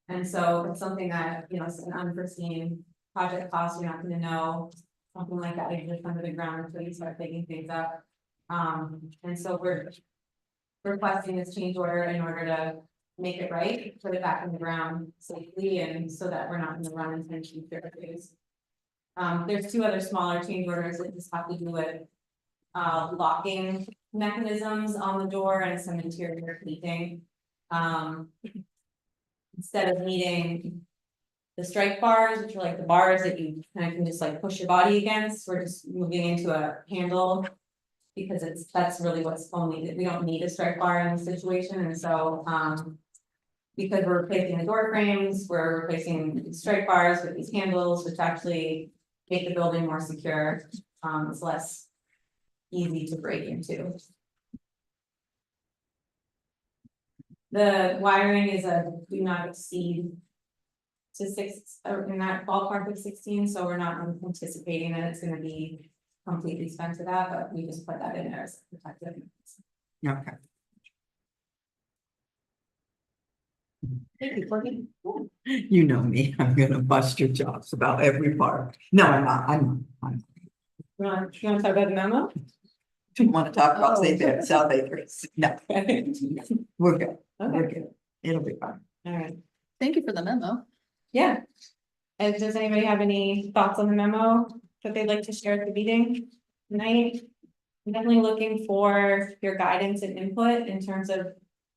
And so it's something that, you know, it's an unforeseen project cost, you're not gonna know something like that exists under the ground until you start digging things up. And so we're requesting this change order in order to make it right, put it back in the ground safely, and so that we're not gonna run into future issues. There's 2 other smaller change orders that just have to do with locking mechanisms on the door and some interior heating. Instead of needing the strike bars, which are like the bars that you kind of can just like push your body against, we're just moving into a handle. Because that's really what's only, we don't need a strike bar in this situation, and so, because we're replacing the door frames, we're replacing strike bars with these handles, which actually make the building more secure. It's less easy to break into. The wiring is a do not exceed to 6, or in that ballpark of 16, so we're not anticipating that it's gonna be completely spent to that, but we just put that in there as protective. Okay. Thank you, Courtney. You know me, I'm gonna bust your chops about every part. No, I'm not. You wanna talk about the memo? Don't wanna talk about Oh. South Acres. No, we're good. We're Okay, good. It'll be fine. all right, Thank you for the memo. yeah. And does anybody have any thoughts on the memo that they'd like to share at the meeting tonight? I'm definitely looking for your guidance and input in terms of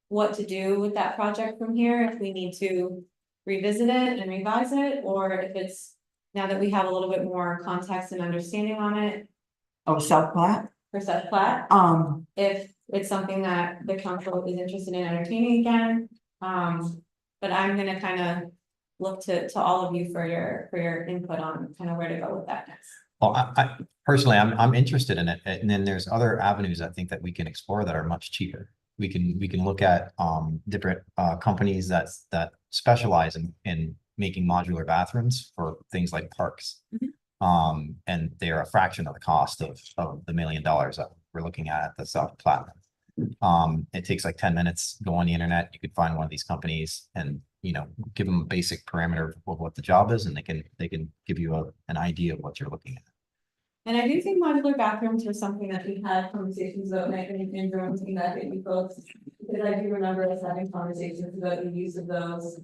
what to do with that project from here, if we need to revisit it and revise it, or if it's now that we have a little bit more context and understanding on it Oh, South Platte? for such plat, if it's something that the council is interested in entertaining again. But I'm gonna kind of look to all of you for your input on kind of where to go with that next. Well, I personally, I'm interested in it. And then there's other avenues I think that we can explore that are much cheaper. We can look at different companies that specialize in making modular bathrooms for things like parks. And they're a fraction of the cost of the $1 million that we're looking at the South Platte. It takes like 10 minutes, go on the internet, you could find one of these companies and, you know, give them a basic parameter of what the job is, and they can give you an idea of what you're looking at. And I do think modular bathrooms were something that we had conversations about, and I think in rooms in that we folks. Because I do remember us having conversations about the use of those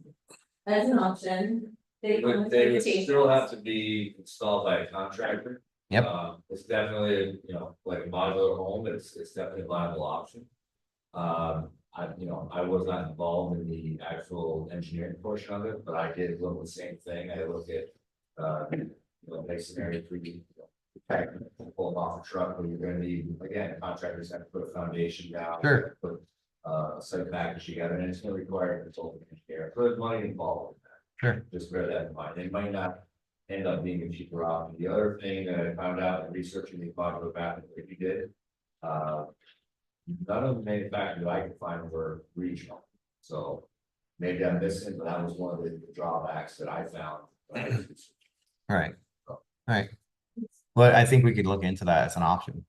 as an option. But they would still have to be installed by a contractor. Yep. It's definitely, you know, like a modular home, it's definitely a viable option. I was not involved in the actual engineering portion of it, but I did look at the same thing, I looked at, like scenario 3D. Pull them off a truck, where you're gonna need, again, contractors have to put a foundation down. Sure. Put a site package together, and it's gonna require a consultant engineer, so there's money involved in that. Sure. Just bear that in mind, it might not end up being a cheaper option. The other thing that I found out in researching the modular bathroom that you did. None of the manufacturers I could find were regional, so maybe I'm missing, but that was one of the drawbacks that I found. All right. All right. Well, I think we could look into that as an option,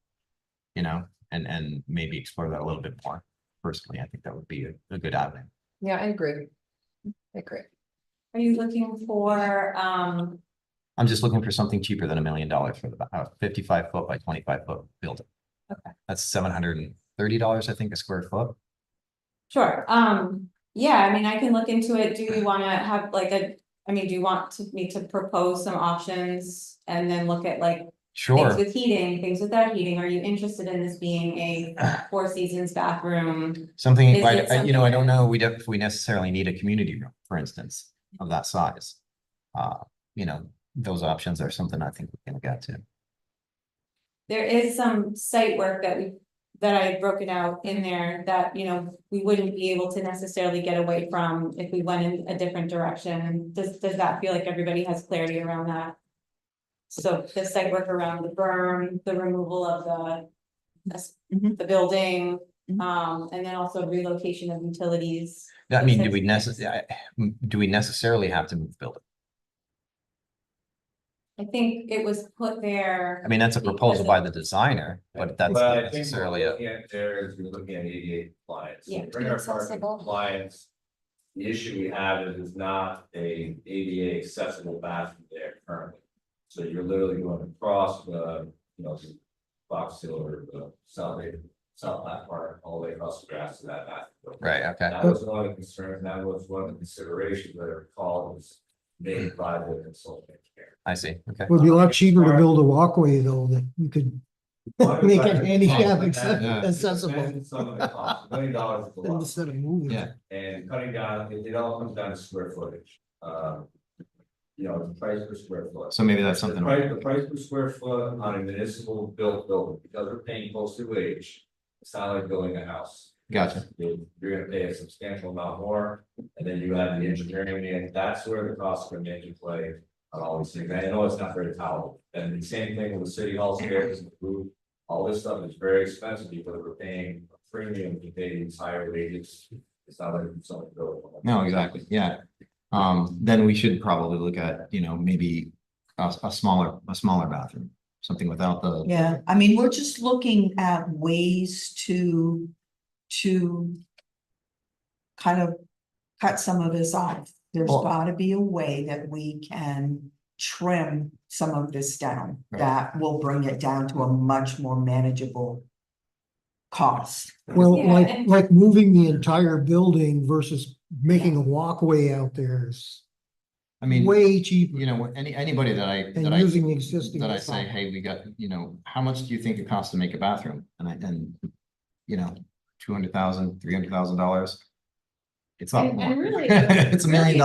you know, and maybe explore that a little bit more. Personally, I think that would be a good avenue. Yeah, I agree. Are you looking for, I'm just looking for something cheaper than $1 million for the 55 foot by 25 foot building. Okay. That's $730, I think, a square foot. sure, yeah, I mean, I can look into it, do we wanna have like I mean, do you want me to propose some options and then look at like things Sure. with heating, things without heating? Are you interested in this being a Four Seasons bathroom? Something, Is it I something don't that- know, if we necessarily need a community room, for instance, of that size. You know, those options are something I think we can look at too. There is some site work that I had broken out in there that, you know, we wouldn't be able to necessarily get away from if we went in a different direction. Does that feel like everybody has clarity around that? So the site work around the berm, the removal of the building, and then also relocation of utilities. I mean, those types of things. do we necessarily have to move the building? I think it was put there. I mean, that's a proposal by the designer, but that's Well, not I think what necessarily we're a, looking at there is we're looking at ADA compliance. Yeah, Bring our parking accessible. compliance. The issue we have is not a ADA accessible bathroom there currently. So you're literally going across the, you know, the Fox Hill or the South Lap Park, all the way across the grass to that bathroom. right, okay. That was one of the concerns, that was one of the considerations that I recall was made by the consultant engineer. I see, okay. It would be a lot cheaper to build a walkway though, that you could make it handicap Yeah. accessible Some of the cost, $1 million is a lot. instead of moving. Yeah. And cutting down, it all comes down to square footage. You know, the price per square foot. So maybe that's something. The price per square foot on a municipal built building, because we're paying close to wage, it's not like building a house. Gotcha. You're gonna pay a substantial amount more, and then you have the engineering, and that's where the costs come into play on all these things. I know it's not very palatable, and the same thing with the city hall stairs and the roof. All this stuff is very expensive because we're paying a premium to pay these higher wages. It's not like something to go. No, exactly, yeah. Then we should probably look at, you know, maybe a smaller bathroom, something without the. Yeah, I mean, we're just looking at ways to kind of cut some of this off. There's Well- gotta be a way that we can trim some of this down. Right. That will bring it down to a much more manageable cost. Well, Yeah, and- like moving the entire building versus making a walkway out there is I mean, way cheaper you know, anybody that than using the existing. that I say, hey, we got, you know, how much do you think it costs to make a bathroom? And you know, $200,000, $300,000. It's not And more. really, It's $1 million.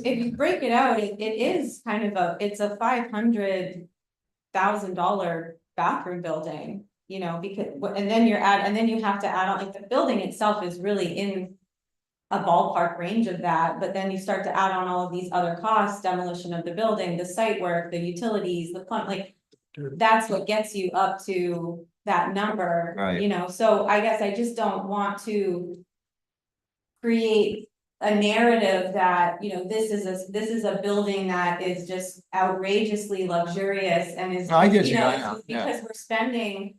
If you break it out, it is kind of it's a $500,000 bathroom building, you know, because, and then you have to add on, like, the building itself is really in a ballpark range of that, but then you start to add on all of these other costs, demolition of the building, the site work, the utilities, the pump, like, that's what gets you up to that number, Right. you know, so I guess I just don't want to create a narrative that, you know, this is a building that is just outrageously luxurious and is, No, I get you you, know, I know, yeah. because we're spending,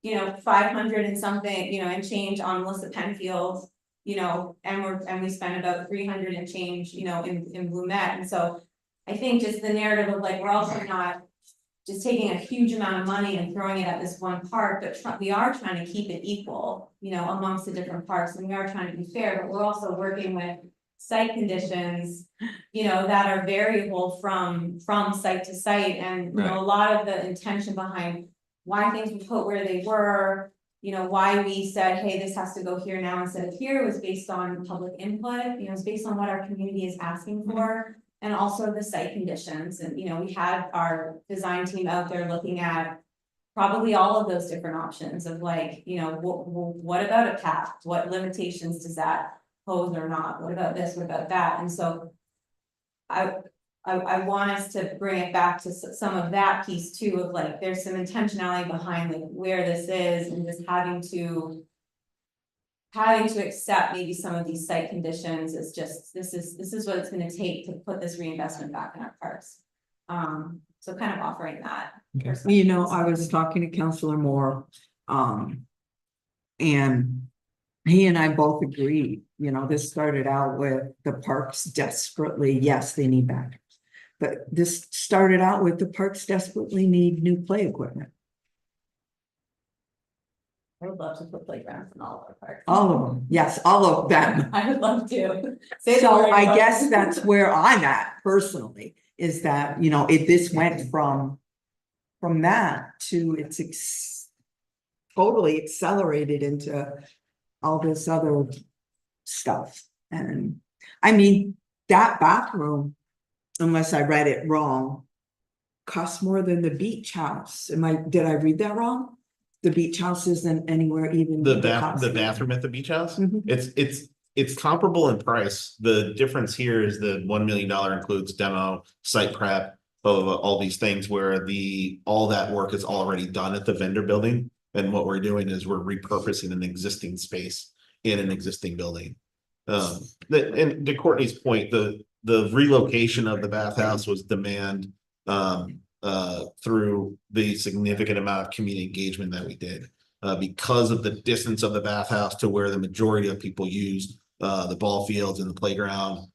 you know, 500 and something, you know, and change on Melissa Penfield, you know, and we spent about 300 and change, you know, in Lumet, and so I think just the narrative of like, we're also not just taking a huge amount of money and throwing it at this one park, but we are trying to keep it equal, you know, amongst the different parks, and we are trying to be fair, but we're also working with site conditions, you know, that are variable from site to site, and, you know, a lot of the intention behind why things were put where they were, you know, why we said, hey, this has to go here now instead of here, was based on public input, you know, it's based on what our community is asking for. And also the site conditions, and, you know, we had our design team out there looking at probably all of those different options of like, you know, what about a cap? What limitations does that pose or not? What about this, what about that? And so I want us to bring it back to some of that piece too, of like, there's some intentionality behind like where this is, and just having to accept maybe some of these site conditions is just, this is what it's gonna take to put this reinvestment back in our parks. So kind of offering that. You know, I was talking to Counselor Moore, and he and I both agreed, you know, this started out with the parks desperately, yes, they need bathrooms. But this started out with the parks desperately need new play equipment. I would love to put playgrounds in all of our parks. All of them, yes, all of them. I would love to. Say the So word, I but- guess that's where I'm at personally, is that, you know, if this went from that to totally accelerated into all this other stuff. And I mean, that bathroom, unless I read it wrong, costs more than the beach house. Did I read that wrong? The beach house isn't anywhere even. The cost. bathroom at the beach house? Mhm. It's comparable in price. The difference here is the $1 million includes demo, site prep, all these things where all that work is already done at the vendor building. And what we're doing is we're repurposing an existing space in an existing building. And to Courtney's point, the relocation of the bathhouse was demand through the significant amount of community engagement that we did. Because of the distance of the bathhouse to where the majority of people used the ball fields and the playground,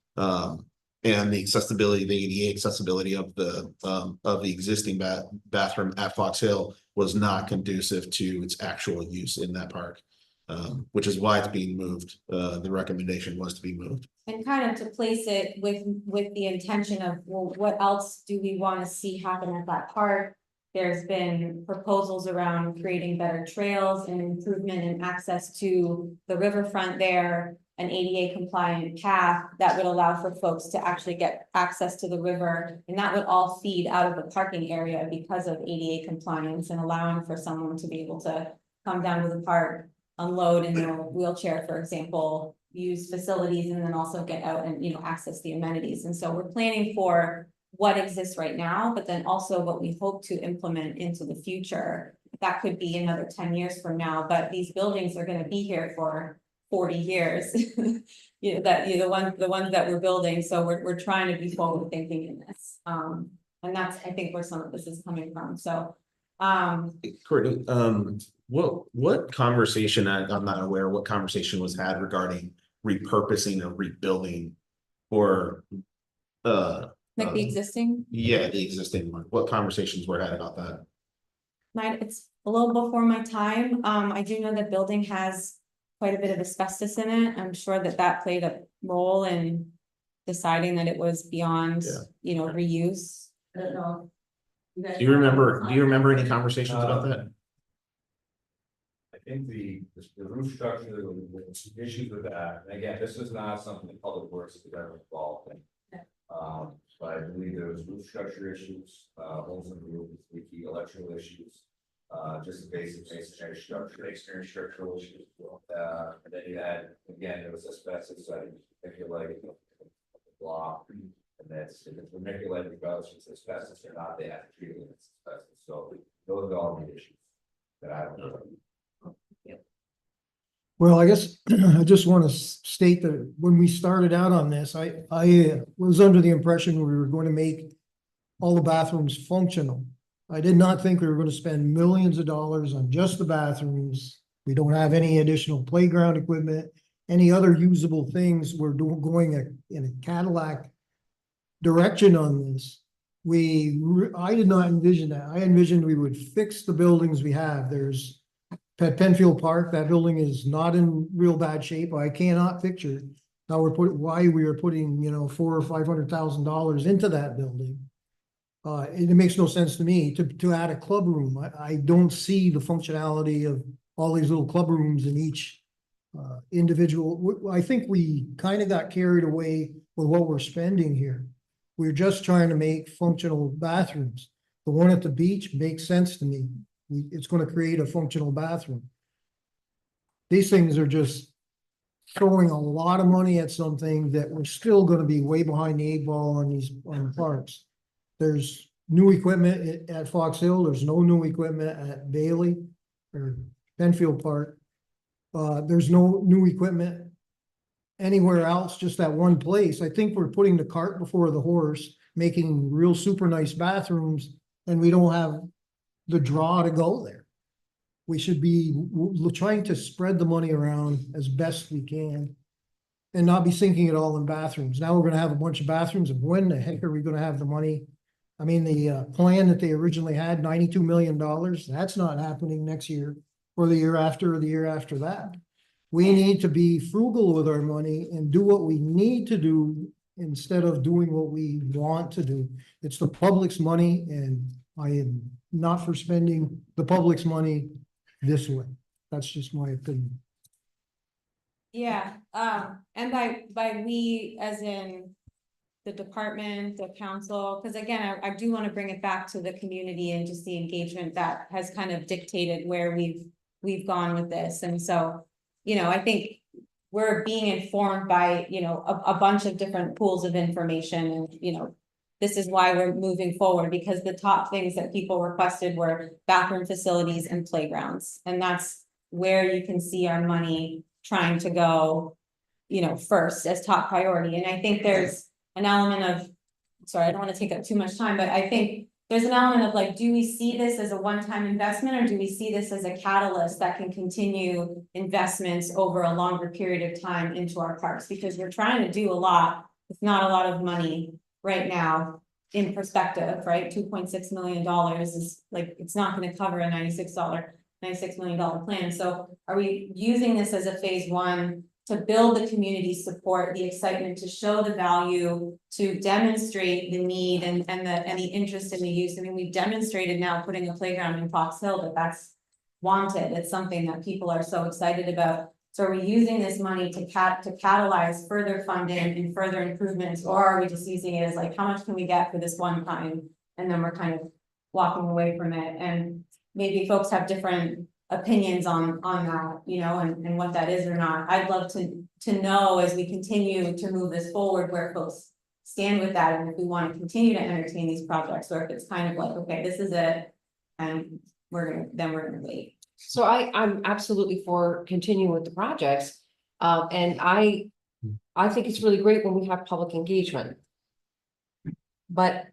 and the accessibility, the ADA accessibility of the existing bathroom at Fox Hill was not conducive to its actual use in that park. Which is why it's being moved. The recommendation was to be moved. And kind of to place it with the intention of, well, what else do we want to see happen at that park? There's been proposals around creating better trails and improvement in access to the riverfront there. An ADA compliant path that would allow for folks to actually get access to the river. And that would all feed out of the parking area because of ADA compliance and allowing for someone to be able to come down to the park, unload in their wheelchair, for example, use facilities and then also get out and, you know, access the amenities. And so we're planning for what exists right now, but then also what we hope to implement into the future. That could be another 10 years from now, but these buildings are going to be here for 40 years. You know, the ones that we're building. So we're trying to be forward thinking in this. And that's, I think, where some of this is coming from. So Courtney, what conversation, I'm not aware what conversation was had regarding repurposing or rebuilding or like the existing, yeah, the existing one. What conversations were had about that? it's a little before my time. I do know that building has quite a bit of asbestos in it. I'm sure that played a role in deciding that it was beyond, Yeah. you know, reuse. I don't know. Do you remember any conversations about that? I think the roof structure, the issues with that, and again, this is not something the public works is ever involved in. But I believe there was roof structure issues, holes in the roof, leaky electrical issues. Just basic masonry structural issues. And then you had, again, there was asbestos, so I didn't manipulate the block. And that's, if it's manipulated regardless if it's asbestos or not, they have to treat it as asbestos. So those are all the issues that I don't know. Well, I guess I just want to state that when we started out on this, I was under the impression we were going to make all the bathrooms functional. I did not think we were going to spend millions of dollars on just the bathrooms. We don't have any additional playground equipment, any other usable things. We're going in a Cadillac direction on this. I did not envision that. I envisioned we would fix the buildings we have. There's Penfield Park, that building is not in real bad shape. I cannot picture how why we are putting, you know, $400,000 or $500,000 into that building. It makes no sense to me to add a club room. I don't see the functionality of all these little club rooms in each individual. I think we kind of got carried away with what we're spending here. We're just trying to make functional bathrooms. The one at the beach makes sense to me. It's going to create a functional bathroom. These things are just throwing a lot of money at something that we're still going to be way behind the 8 ball on the parks. There's new equipment at Fox Hill. There's no new equipment at Bailey or Penfield Park. There's no new equipment anywhere else, just that one place. I think we're putting the cart before the horse, making real super nice bathrooms, and we don't have the draw to go there. We should be trying to spread the money around as best we can and not be sinking it all in bathrooms. Now we're going to have a bunch of bathrooms, and when the heck are we going to have the money? I mean, the plan that they originally had, $92 million, that's not happening next year. or the year after, or the year after that. We need to be frugal with our money and do what we need to do instead of doing what we want to do. It's the public's money and I am not for spending the public's money this way. That's just my opinion. Yeah, and by we, as in the department, the council, because again, I do want to bring it back to the community and just the engagement that has kind of dictated where we've gone with this, and so, you know, I think we're being informed by, you know, a bunch of different pools of information, and, you know, this is why we're moving forward, because the top things that people requested were bathroom facilities and playgrounds, and that's where you can see our money trying to go, you know, first as top priority. And I think there's an element of, sorry, I don't want to take up too much time, but I think there's an element of like, do we see this as a one-time investment, or do we see this as a catalyst that can continue investments over a longer period of time into our parks? Because we're trying to do a lot with not a lot of money right now in perspective, right? $2.6 million is like, it's not going to cover a $96 million plan. So are we using this as a phase one to build the community support, the excitement, to show the value, to demonstrate the need and the interest in the use? I mean, we've demonstrated now putting a playground in Fox Hill, that's wanted. It's something that people are so excited about. So are we using this money to catalyze further funding and further improvements, or are we just using it as like, how much can we get for this one time? And then we're kind of walking away from it. And maybe folks have different opinions on that, you know, and what that is or not. I'd love to know as we continue to move this forward where folks stand with that, and if we want to continue to entertain these projects, or if it's kind of like, okay, this is it, and we're gonna wait. So I'm absolutely for continuing with the projects. And I think it's really great when we have public engagement. But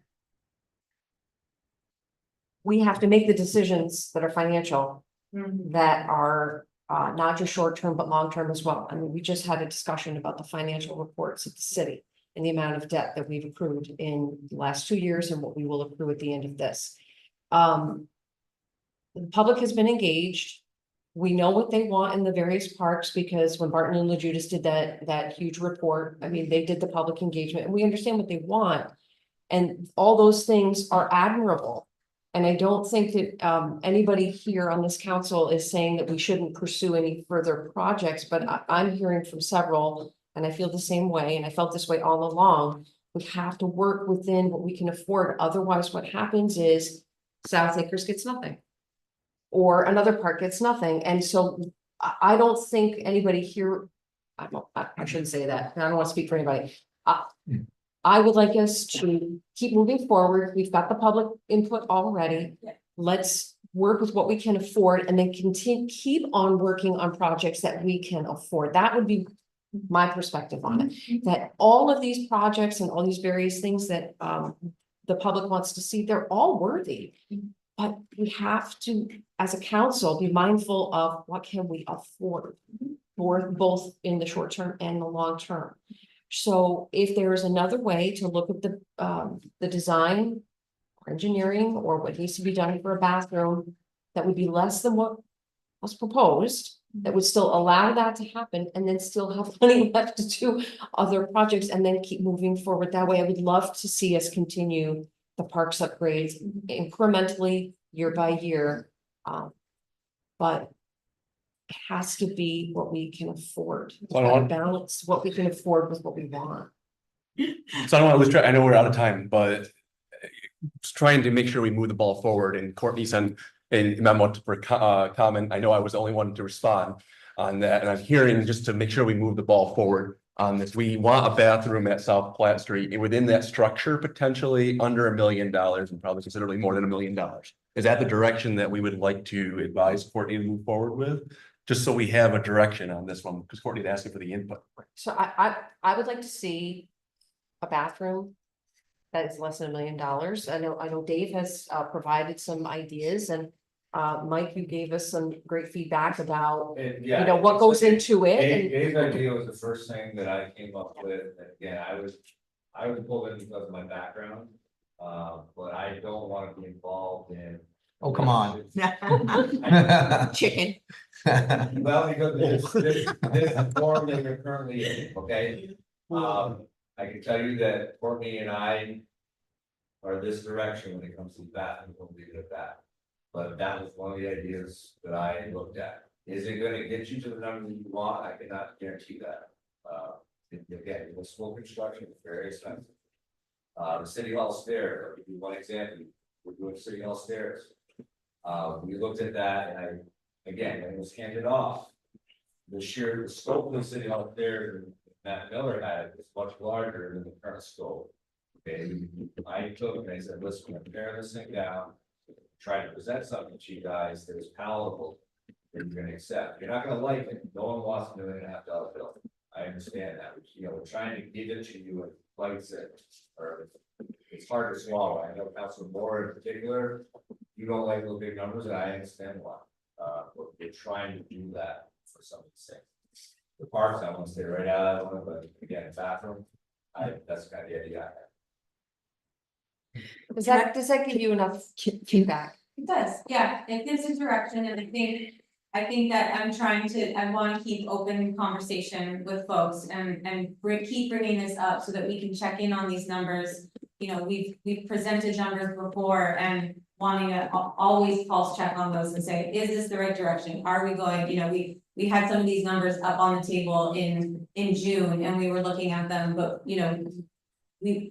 we have to make the decisions that are financial, that are not just short-term, but long-term as well. I mean, we just had a discussion about the financial reports of the city and the amount of debt that we've accrued in the last 2 years and what we will accrue at the end of this. The public has been engaged. We know what they want in the various parks, because when Barton and LaJudas did that huge report, I mean, they did the public engagement, and we understand what they want. And all those things are admirable. And I don't think that anybody here on this council is saying that we shouldn't pursue any further projects, but I'm hearing from several, and I feel the same way, and I felt this way all along. We have to work within what we can afford. Otherwise, what happens is South Acres gets nothing, or another park gets nothing. And so I don't think anybody here, I shouldn't say that. I don't want to speak for anybody. I would like us to keep moving forward. We've got the public input already. Yeah. Let's work with what we can afford, and then keep on working on projects that we can afford. That would be my perspective on it. That all of these projects and all these various things that the public wants to see, they're all worthy. But we have to, as a council, be mindful of what can we afford for both in the short term and the long term. So if there is another way to look at the design or engineering, or what needs to be done for a bathroom that would be less than what was proposed, that would still allow that to happen, and then still have money left to do other projects and then keep moving forward that way, I would love to see us continue the parks upgrades incrementally year by year. But it has to be what we can afford. Balance what we can afford with what we want. So I don't want to lose track. I know we're out of time, but just trying to make sure we move the ball forward. And Courtney sent a memo for comment. I know I was the only one to respond on that, and I'm hearing just to make sure we move the ball forward on this. We want a bathroom at South Platte Street, and within that structure, potentially under $1 million, and probably considerably more than $1 million. Is that the direction that we would like to advise Courtney to move forward with? Just so we have a direction on this one, because Courtney's asking for the input. So I would like to see a bathroom that is less than $1 million. I know Dave has provided some ideas, and Mike, you gave us some great feedback about, you know, what goes into it. Dave's idea was the first thing that I came up with. And again, I was pulled in because of my background. But I don't want to be involved in Oh, come on. Chicken. Well, because this form that you're currently in, okay? I can tell you that Courtney and I are this direction when it comes to that, and we'll leave it at that. But that was one of the ideas that I looked at. Is it gonna get you to the number that you want? I cannot guarantee that. Again, with school construction, it's very expensive. The city hall stairs, I'll give you one example, we're doing city hall stairs. We looked at that and again, when it was handed off. The sheer scope of the city hall stairs that Miller had was much larger than the current scope. Okay, I took and I said, listen, we're gonna tear this thing down, try to present something to you guys that is palatable. That you're gonna accept, you're not gonna like it, no one wants a $1.5 million bill, I understand that, we're trying to give it to you in bites or it's hard to swallow, I know Councilor Moore in particular, you don't like those big numbers, and I understand why. But we're trying to do that for some of these things. The parks, I want to stay right out of it, but again, bathroom, that's kind of the idea I have. Does that give you enough feedback? It does, yeah, it gives a direction, and I think that I wanna keep open conversation with folks and keep bringing this up so that we can check in on these numbers. You know, we've presented numbers before and wanting to always pulse check on those and say, is this the right direction? Are we going, you know, we had some of these numbers up on the table in June and we were looking at them, but you know.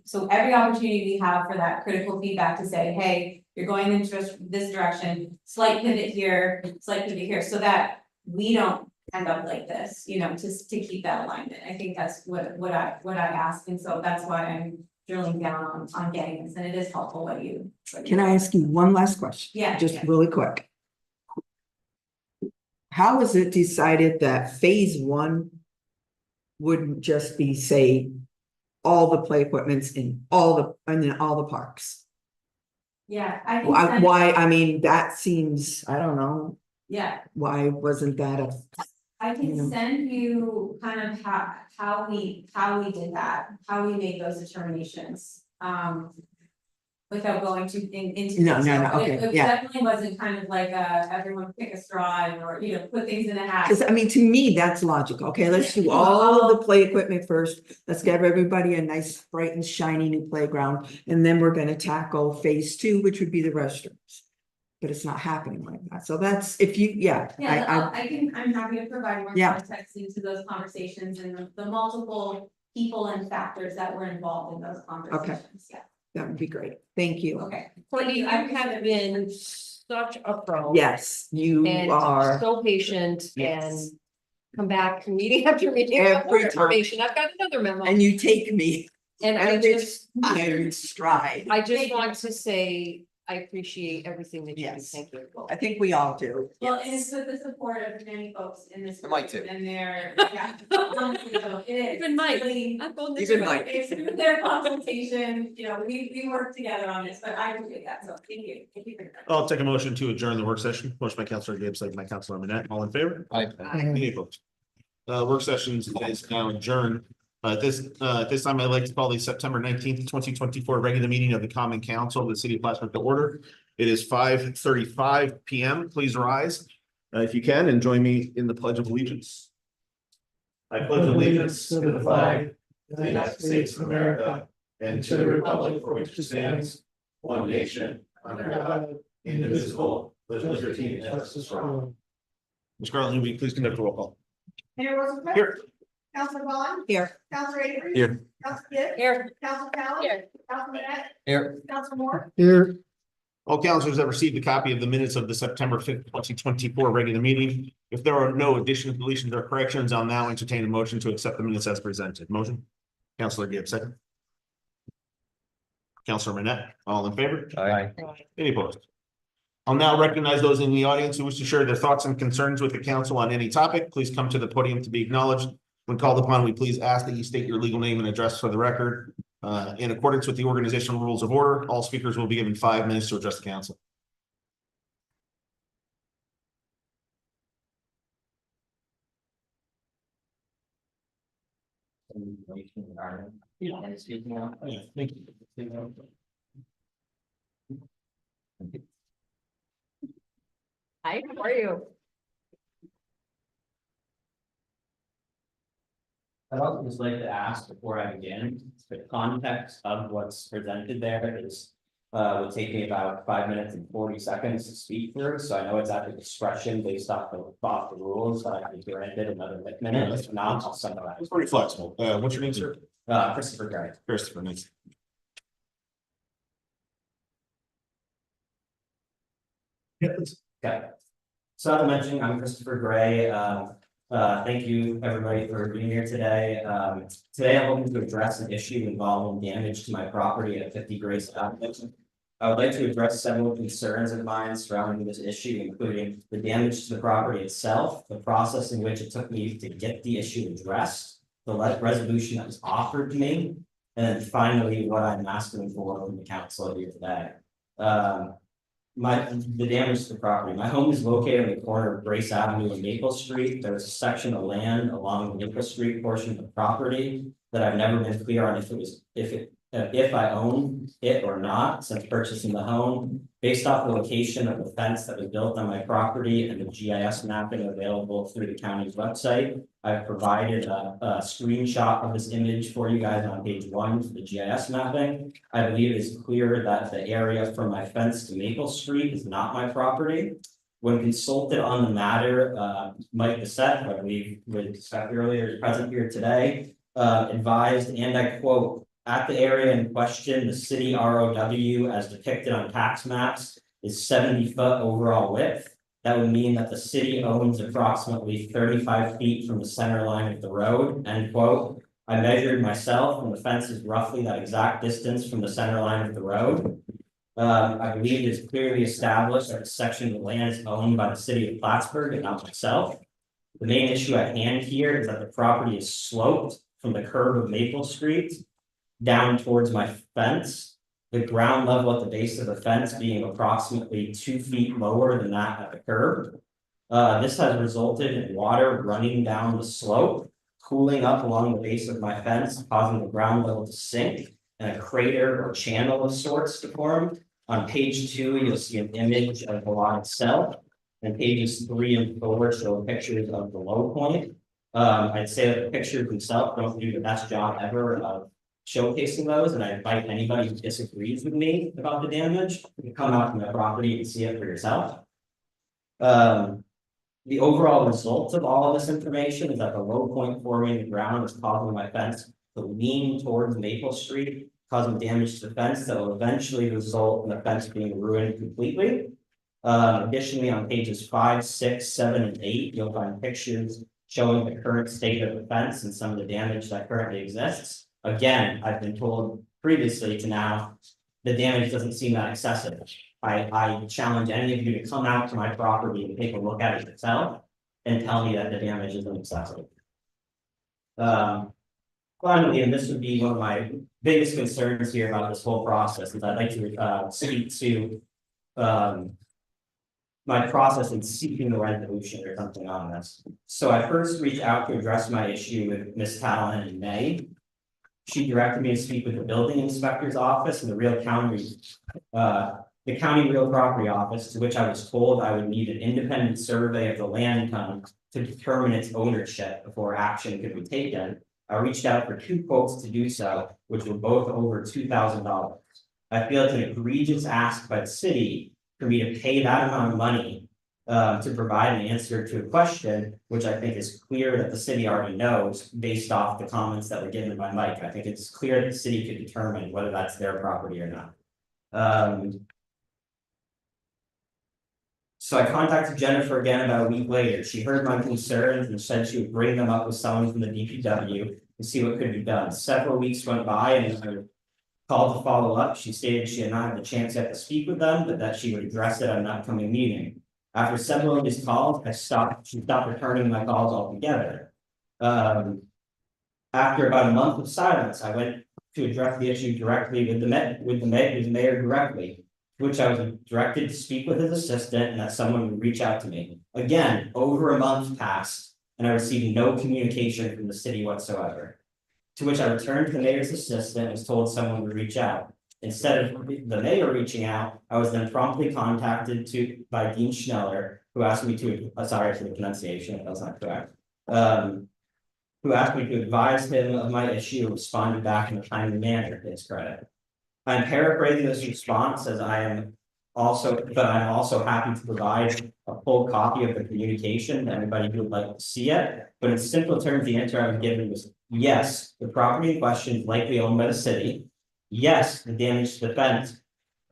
So every opportunity we have for that critical feedback to say, hey, you're going in this direction, slight pivot here, so that we don't end up like this, you know, to keep that alignment. I think that's what I asked, and so that's why I'm drilling down on getting this, and it is helpful what you. Can I ask you one last question? Yeah. Just really quick. How was it decided that phase one wouldn't just be, say, all the play equipments in all the parks? Yeah, I can send, Why, I mean, that seems, I don't know, yeah, why wasn't that a, I You can know. send you kind of how we did that, how we made those determinations. Without going into. No, detail, but okay, it yeah. definitely wasn't kind of like everyone pick a straw or, you know, put things in a hat. Cause I mean, to me, that's logical. Okay, let's do all of the play equipment first. Let's give everybody a nice bright and shiny new playground. And then we're gonna tackle phase two, which would be the restrooms. But it's not happening like that. So that's, if you, Yeah, I'm happy to provide more Yeah. context into those conversations and the multiple people and factors that were involved in those conversations, yeah, that would be great. Thank you. okay. Courtney, you I have been such a pro. Yes, you And are. so patient and Yes. come back meeting after meeting. with more Every time. information. I've got another memo. And you take me And I every just stride. want to say, I appreciate everything that you do. Yes. Thank you. I think we all do. Well, and it's with the support of many folks in this. Mike too. And their, yeah. Honestly, though, it is Even Mike. really- I'm going this Even way. Mike. It's through their consultation, you know, we work together on this, but I appreciate that, so thank you. Thank you for that. I'll take a motion to adjourn the work session. Motion by Councilor Gibbs, second by Councilor Manette. All in favor? Any opposed? Work sessions is now adjourned. At this time, I'd like to call the September 19th, 2024 regular meeting of the Common Council of the City of Plattsburgh to order. It is 5:35 PM. Please rise if you can and join me in the Pledge of Allegiance. I pledge allegiance to the flag of the United States of America and to the republic for which it stands, one nation, under God, indivisible, with liberty and justice for all. Ms. Garland, will you please conduct a roll call? Mayor Rosenberg. Here. Councilor Vaughn. Here. Councilor Avery. Here. Councilor Gibbs. Here. Councilor Callan. Here. Councilor Net. Here. Councilor Moore. Here, All councilors have received a copy of the minutes of the September 5th, 2024 regular meeting. If there are no additions, deletions, or corrections, I'll now entertain a motion to accept the minutes as presented. Motion? Councilor Gibbs, second. Councilor Manette, all in favor? Aye. Any opposed? I'll now recognize those in the audience who wish to share their thoughts and concerns with the council on any topic. Please come to the podium to be acknowledged. When called upon, we please ask that you state your legal name and address for the record. In accordance with the organizational rules of order, all speakers will be given 5 minutes to address the council. Yeah, thank you. Hi, how are you? I'd also just like to ask before I begin, the context of what's presented there is. Would take me about 5 minutes and 40 seconds to speak through, so I know it's at the discretion based off the rules, but I can granted another minute, if not, I'll send it out. It's pretty flexible. What's your name, sir? Christopher Gray. Christopher, nice. Okay. So as I mentioned, I'm Christopher Gray. Thank you, everybody, for being here today. Today I'm hoping to address an issue involving damage to my property at 50 Grace Avenue. I would like to address several concerns of mine surrounding this issue, including the damage to the property itself, the process in which it took me to get the issue addressed, the resolution that was offered to me, and then finally, what I'm asking for from the council here today. The damage to the property. My home is located on the corner of Grace Avenue and Maple Street. There's a section of land along the Maple Street portion of the property that I've never been clear on if I own it or not since purchasing the home. Based off the location of the fence that was built on my property and the GIS mapping available through the county's website, I've provided a screenshot of this image for you guys on page 1 for the GIS mapping. I believe it is clear that the area from my fence to Maple Street is not my property. When consulted on the matter, Mike Bissett, who I believe we discussed earlier, is present here today, advised, and I quote, "At the area in question, the city ROW as depicted on tax maps is 70-foot overall width. That would mean that the city owns approximately 35 feet from the center line of the road," end quote. I measured myself and the fence is roughly that exact distance from the center line of the road. I believe it is clearly established that a section of the land is owned by the city of Plattsburgh and not myself. The main issue at hand here is that the property is sloped from the curb of Maple Street down towards my fence. The ground level at the base of the fence being approximately 2 feet lower than that at the curb. This has resulted in water running down the slope, cooling up along the base of my fence, causing the ground level to sink and a crater or channel of sorts to form. On page 2, you'll see an image of the lot itself, and pages 3 and 4 show pictures of the low point. I'd say that the pictures themselves don't do the best job ever of showcasing those, and I invite anybody who disagrees with me about the damage to come out to my property and see it for yourself. The overall result of all of this information is that the low point forming the ground is causing my fence to lean towards Maple Street, causing damage to the fence that will eventually result in the fence being ruined completely. Additionally, on pages 5, 6, 7, and 8, you'll find pictures showing the current state of the fence and some of the damage that currently exists. Again, I've been told previously to now, the damage doesn't seem that excessive. I challenge any of you to come out to my property and take a look at it yourself and tell me that the damage isn't excessive. Finally, and this would be one of my biggest concerns here about this whole process, is I'd like to speak to my process in seeking the resolution or something on this. So I first reached out to address my issue with Ms. Talon in May. She directed me to speak with the building inspector's office and the county real property office, to which I was told I would need an independent survey of the land to determine its ownership before action could be taken. I reached out for 2 quotes to do so, which were both over $2,000. I feel it's an egregious ask by the city for me to pay that amount of money to provide an answer to a question, which I think is clear that the city already knows based off the comments that were given by Mike. I think it's clear that the city could determine whether that's their property or not. So I contacted Jennifer again about a week later. She heard my concerns and said she would bring them up with someone from the DPW to see what could be done. Several weeks went by and I called to follow up. She stated she had not had the chance yet to speak with them, but that she would address it at an upcoming meeting. After several of these calls, she stopped returning my calls altogether. After about a month of silence, I went to address the issue directly with the mayor directly, which I was directed to speak with his assistant and that someone would reach out to me. Again, over a month passed and I received no communication from the city whatsoever. To which I returned to the mayor's assistant and was told someone would reach out. Instead of the mayor reaching out, I was then promptly contacted by Dean Schneller, who asked me to, sorry for the pronunciation, if that's not correct. Who asked me to advise him of my issue, and responded back in a timely manner, to his credit. I'm paraphrasing this response as I'm also happy to provide a full copy of the communication to anybody who would like to see it. But in simple terms, the answer I was given was, yes, the property in question is likely owned by the city. Yes, the damage to the fence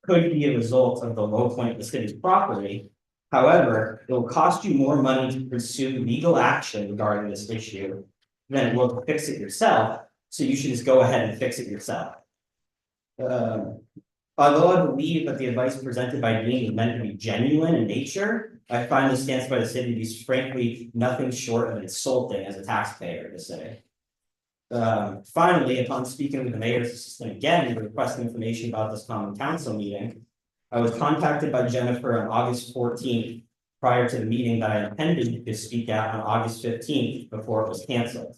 could be a result of the low point of the city's property. However, it will cost you more money to pursue legal action regarding this issue than it will to fix it yourself, so you should just go ahead and fix it yourself. Although I believe that the advice presented by Dean is meant to be genuine in nature, I find the stance by the city to be frankly nothing short of insulting as a taxpayer to say. Finally, upon speaking with the mayor's assistant again to request information about this common council meeting, I was contacted by Jennifer on August 14th, prior to the meeting that I intended to speak at on August 15th before it was canceled.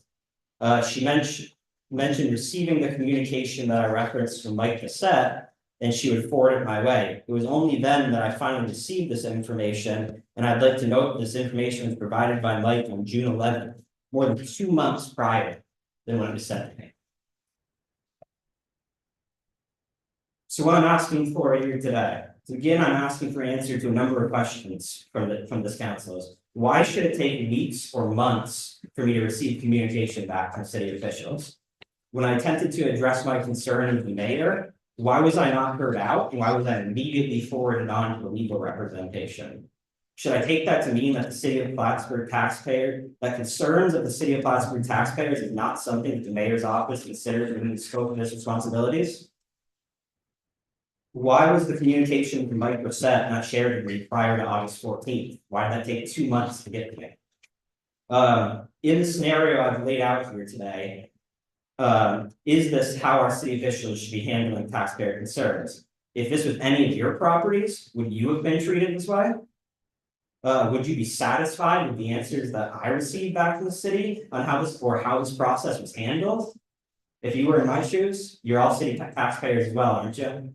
She mentioned receiving the communication that I referenced from Mike Cassette, and she would forward it my way. It was only then that I finally received this information, and I'd like to note this information was provided by Mike on June 11th, more than 2 months prior than when it was sent to me. So what I'm asking for here today, to begin, I'm asking for an answer to a number of questions from this council. Is why should it take weeks or months for me to receive communication back from city officials? When I attempted to address my concern with the mayor, why was I not heard out? And why was I immediately forwarded on to the legal representation? Should I take that to mean that the city of Plattsburgh that concerns of the city of Plattsburgh taxpayers is not something that the mayor's office considers within the scope of its responsibilities? Why was the communication from Mike Brissett not shared with me prior to August 14th? Why did that take 2 months to get to me? In the scenario I've laid out here today, is this how our city officials should be handling taxpayer concerns? If this was any of your properties, would you have been treated this way? Would you be satisfied with the answers that I received back from the city on how this process was handled? If you were in my shoes, you're all city taxpayers as well, aren't you?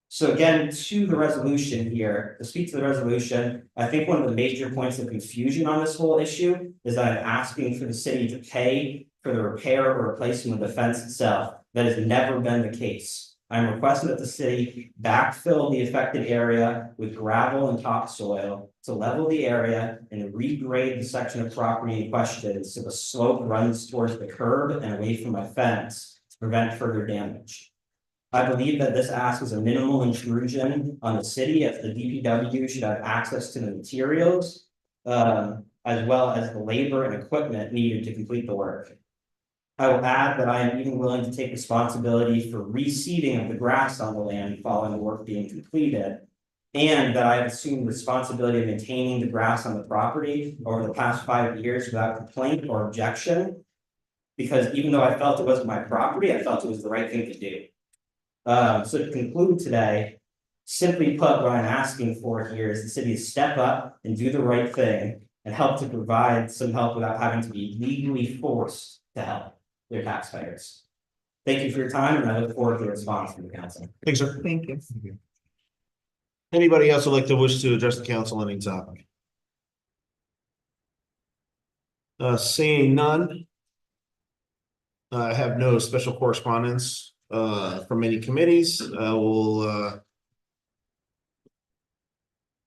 So again, to the resolution here, to speak to the resolution, I think one of the major points of confusion on this whole issue is that I'm asking for the city to pay for the repair or replacement of the fence itself. That has never been the case. I'm requesting that the city backfill the affected area with gravel and topsoil to level the area and regrade the section of property in question so the slope runs towards the curb and away from my fence to prevent further damage. I believe that this ask is a minimal intrusion on the city, if the DPW should have access to the materials, as well as the labor and equipment needed to complete the work. I will add that I am even willing to take responsibility for reseeding of the grass on the land following the work being completed, and that I have assumed responsibility of maintaining the grass on the property over the past 5 years without complaint or objection, because even though I felt it wasn't my property, I felt it was the right thing to do. So to conclude today, simply put, what I'm asking for here is the city to step up and do the right thing and help to provide some help without having to be legally forced to help their taxpayers. Thank you for your time, and I look forward to the response from the council. Thanks, sir. Thank you. Anybody else would like to wish to address the council on any topic? Seeing none. I have no special correspondence from any committees. We'll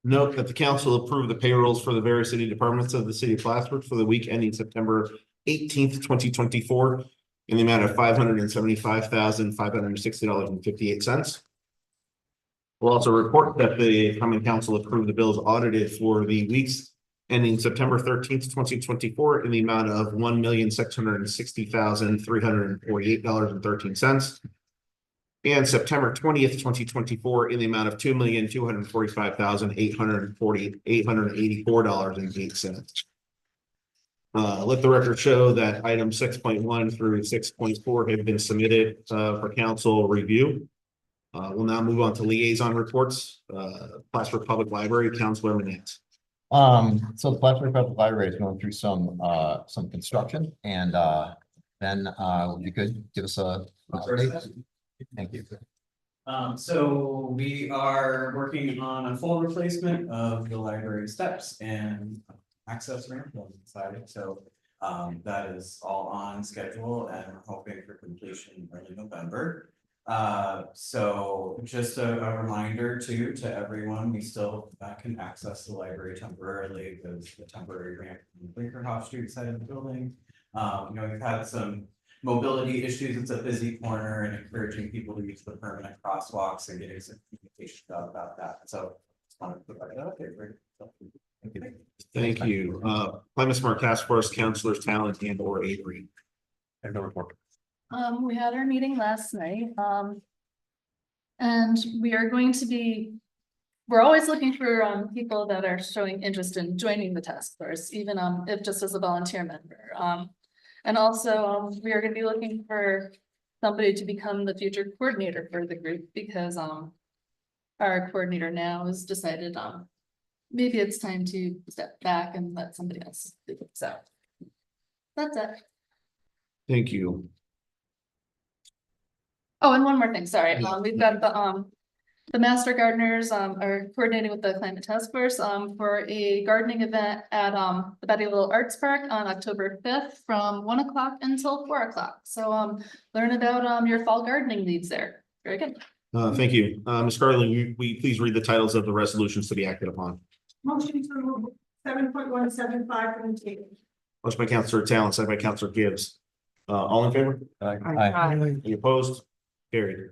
note that the council approved the payrolls for the various city departments of the city of Plattsburgh for the week ending September 18th, 2024, in the amount of $575,560.58. We'll also report that the common council approved the bills audited for the weeks ending September 13th, 2024, in the amount of $1,660,348.13. And September 20th, 2024, in the amount of $2,245,884.08. Let the record show that items 6.1 through 6.4 have been submitted for council review. We'll now move on to liaison reports. Plattsburgh Public Library, Councilor Manette. So the Plattsburgh Public Library is going through some construction, and then you could give us a update. Thank you. So we are working on a full replacement of the library steps and access ramp on the side, so. That is all on schedule and we're hoping for completion early November. So just a reminder to everyone, we still can access the library temporarily, because the temporary ramp on the Blinkerhoff Street side of the building. We've had some mobility issues, it's a busy corner, and encouraging people to use the permanent crosswalks and getting some communication out about that, so. Just wanted to put that out there. Thank you. Climate Smart Task Force Counselors Talent and or Avery. I have no report. We had our meeting last night, and we are going to be. We're always looking for people that are showing interest in joining the task force, even if just as a volunteer member. And also, we are gonna be looking for somebody to become the future coordinator for the group, because our coordinator now has decided maybe it's time to step back and let somebody else do it, so. That's it. Thank you. Oh, and one more thing, sorry, we've got the Master Gardeners are coordinating with the Climate Task Force for a gardening event at the Betty Little Arts Park on October 5th from 1 o'clock until 4 o'clock. So learn about your fall gardening needs there. Very good. Thank you. Ms. Garland, we please read the titles of the resolutions to be acted upon. Motion to remove 7.175 from the table. Motion by Counselor Talon, second by Counselor Gibbs. All in favor? Aye. Any opposed? Carried.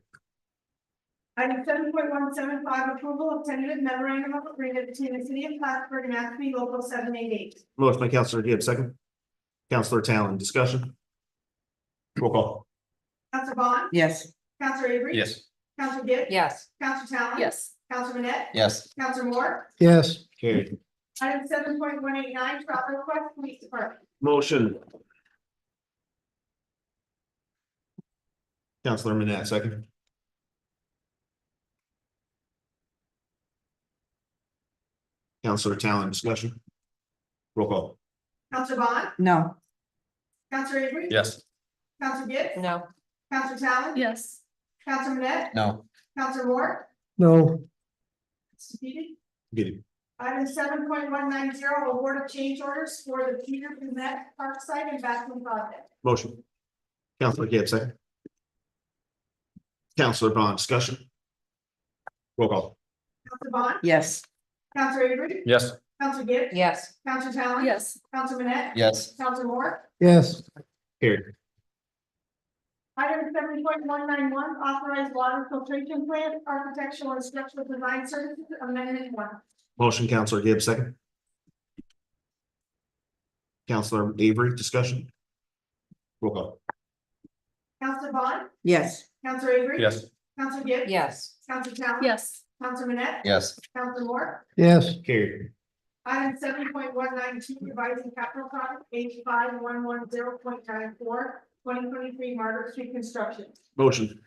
Item 7.175, approval of tentative memorandum of agreement between the city of Plattsburgh and AFP Local 788. Motion by Counselor Gibbs, second. Counselor Talon, discussion. Roll call. Counselor Bond. Yes. Counselor Avery. Yes. Counselor Gibbs. Yes. Counselor Talon. Yes. Counselor Manette. Yes. Counselor Moore. Yes, Carried. Item 7.189, travel request, police department. Motion. Counselor Manette, second. Counselor Talon, discussion. Roll call. Counselor Bond. No. Counselor Avery. Yes. Counselor Gibbs. No. Counselor Talon. Yes. Counselor Manette. No. Counselor Moore. no, Seated. Get it. Item 7.190, award of change orders for the Peter Burnett Park site and bathroom project. Motion. Counselor Gibbs, second. Counselor Bond, discussion. Roll call. Counselor Bond. Yes. Counselor Avery. Yes. Counselor Gibbs. Yes. Counselor Talon. Yes. Counselor Manette. Yes. Counselor Moore. yes, Carried. Item 7.191, authorized water filtration plant, architectural and structural design services, amendment 1. Motion, Counselor Gibbs, second. Counselor Avery, discussion. Roll call. Counselor Bond. Yes. Counselor Avery. Yes. Counselor Gibbs. Yes. Counselor Talon. Yes. Counselor Manette. Yes. Counselor Moore. yes, Carried. Item 7.192, revising capital project H5110.94, 2023 Margaret Street construction. Motion.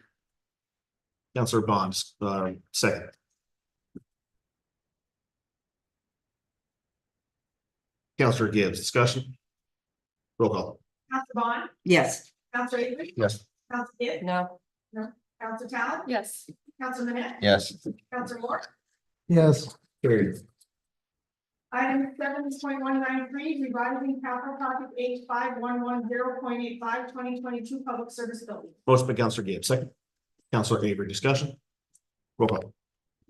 Counselor Bond, second. Counselor Gibbs, discussion. Roll call. Counselor Bond. Yes. Counselor Avery. Yes. Counselor Gibbs. No. Counselor Talon. Yes. Counselor Manette. Yes. Counselor Moore. yes, Carried. Item 7.193, revising capital project H5110.85, 2022 public service building. Motion by Counselor Gibbs, second. Counselor Avery, discussion. Roll call.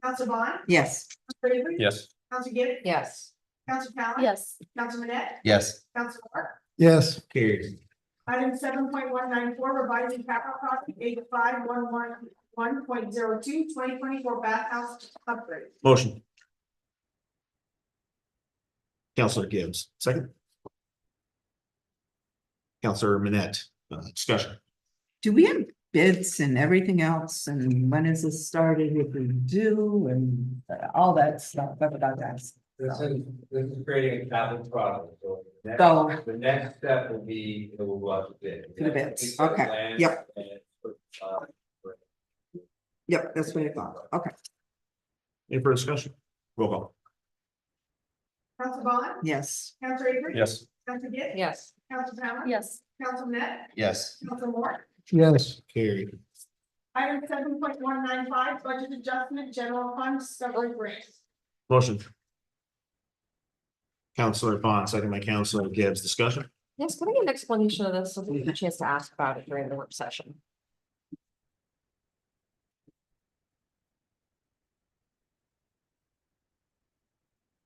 Counselor Bond. Yes. Counselor Avery. Yes. Counselor Gibbs. Yes. Counselor Talon. Yes. Counselor Manette. Yes. Counselor Moore. yes, Carried. Item 7.194, revising capital project H5111.02, 2024 bathhouse upgrade. Motion. Counselor Gibbs, second. Counselor Manette, discussion. Do we have bids and everything else? And when is this started? If we do and all that stuff about that. This is creating a capital project, so. So- The next step will be, it will go out to bid. To the bids. We put Okay. plans Yep. and, Yep, that's what I thought. Okay. Any further discussion? Roll call. Counselor Bond. Yes. Counselor Avery. Yes. Counselor Gibbs. Yes. Counselor Talon. Yes. Counselor Manette. Yes. Counselor Moore. yes, Carried. Item 7.195 budget adjustment, general fund, discovery grant. Motion. Counselor Bond, second by Counselor Gibbs, discussion? Yes, can I get an explanation of this, so we have a chance to ask about it during the work session?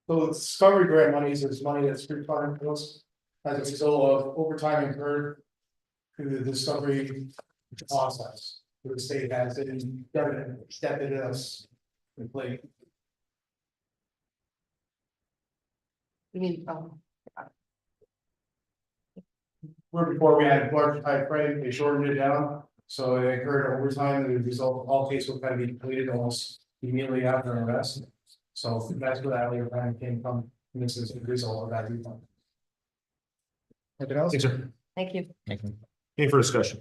So the discovery grant monies is money that's returned to us as a result of overtime incurred through the discovery process. The state has been stepping in us. Complete. You mean, Where before we had larger time frame, they shortened it down, so it incurred overtime, and the result, all cases will kind of be completed almost immediately after an arrest. So that's where that labor time came from, and this is the result of that refund. Anything else? Thanks, sir. thank you. Any further discussion?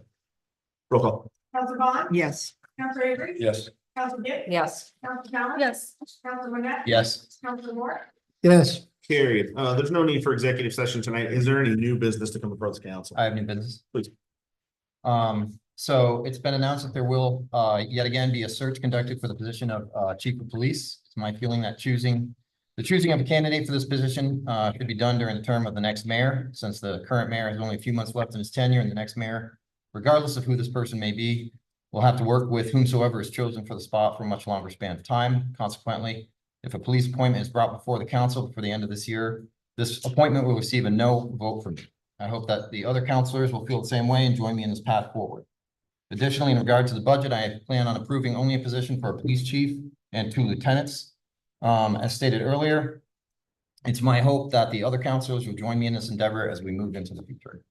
Roll call. Counselor Bond. Yes. Counselor Avery. Yes. Counselor Gibbs. Yes, Counselor Talon. Yes. Counselor Manette. Yes. Counselor Moore. Yes, Carried. There's no need for executive session tonight. Is there any new business to come before the council? I have new business. Please. So it's been announced that there will, yet again be a search conducted for the position of, chief of police. It's my feeling that the choosing of a candidate for this position, should be done during the term of the next mayor, since the current mayor has only a few months left in his tenure, and the next mayor, regardless of who this person may be, will have to work with whomsoever is chosen for the spot for a much longer span of time. Consequently, if a police appointment is brought before the council before the end of this year, this appointment will receive a no vote from me. I hope that the other councilors will feel the same way and join me in this path forward. Additionally, in regard to the budget, I plan on approving only a position for a police chief and 2 lieutenants. As stated earlier, it's my hope that the other councilors will join me in this endeavor as we move into the future.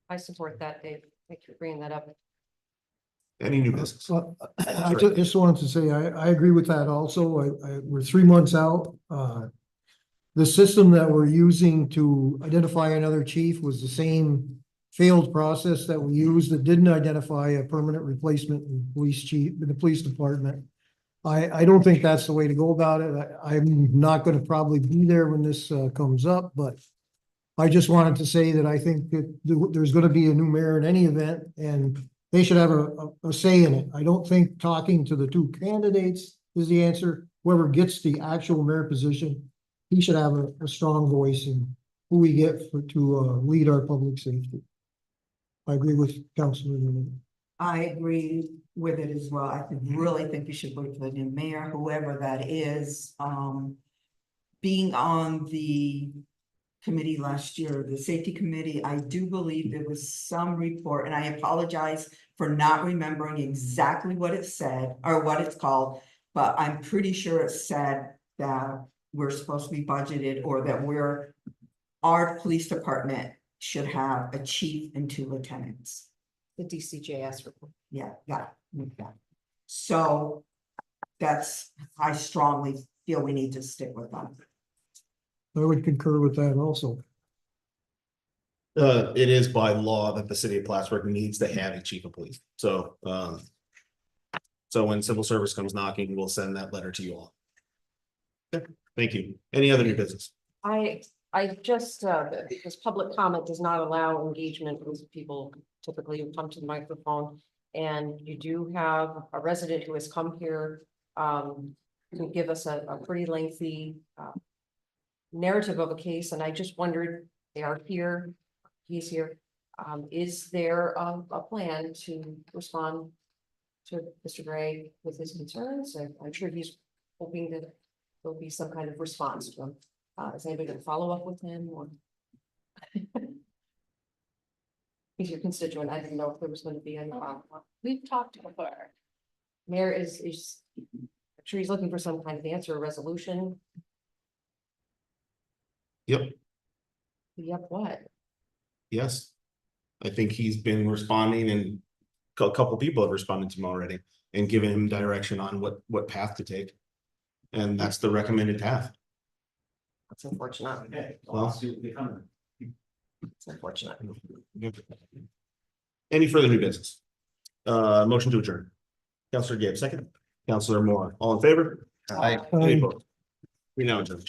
I support that, Dave. Thank you for bringing that up. Any new business? well, I just wanted to say, I agree with that also. We're 3 months out. The system that we're using to identify another chief was the same failed process that we used that didn't identify a permanent replacement in police chief, in the police department. I don't think that's the way to go about it. I'm not gonna probably be there when this comes up, but I just wanted to say that I think that there's gonna be a new mayor in any event, and they should have a say in it. I don't think talking to the 2 candidates is the answer. Whoever gets the actual mayor position, he should have a strong voice in who we get to lead our public safety. I agree with Councilor Newman. I agree with it as well. I really think you should vote for the new mayor, whoever that is. Being on the committee last year, the safety committee, I do believe there was some report, and I apologize for not remembering exactly what it said or what it's called, but I'm pretty sure it said that we're supposed to be budgeted, or that our police department should have a chief and 2 lieutenants. The DCJS report. Yeah, yeah. So I strongly feel we need to stick with them. I would concur with that also. It is by law that the city of Plattsburgh needs to have a chief of police. So when civil service comes knocking, we'll send that letter to you all. Okay, thank you. Any other new business? I just, because public comment does not allow engagement with people typically who come to the microphone. And you do have a resident who has come here, to give us a pretty lengthy, narrative of a case, and I just wondered, they are here, he's here. Is there a plan to respond to Mr. Gray with his concerns? I'm sure he's hoping that there'll be some kind of response to him. Is anybody gonna follow up with him, or? He's your constituent. I didn't know if there was gonna be any follow-up. We've talked before. Mayor is, I'm sure he's looking for some kind of answer, a resolution. Yep, Yep, what? yes. I think he's been responding, and a couple people have responded to him already and given him direction on what path to take. And that's the recommended path. That's unfortunate. Okay. Well, It's unfortunate. Any further new business? Motion to adjourn. Counselor Gibbs, second. Counselor Moore, all in favor? Aye. Any opposed? We now adjourn.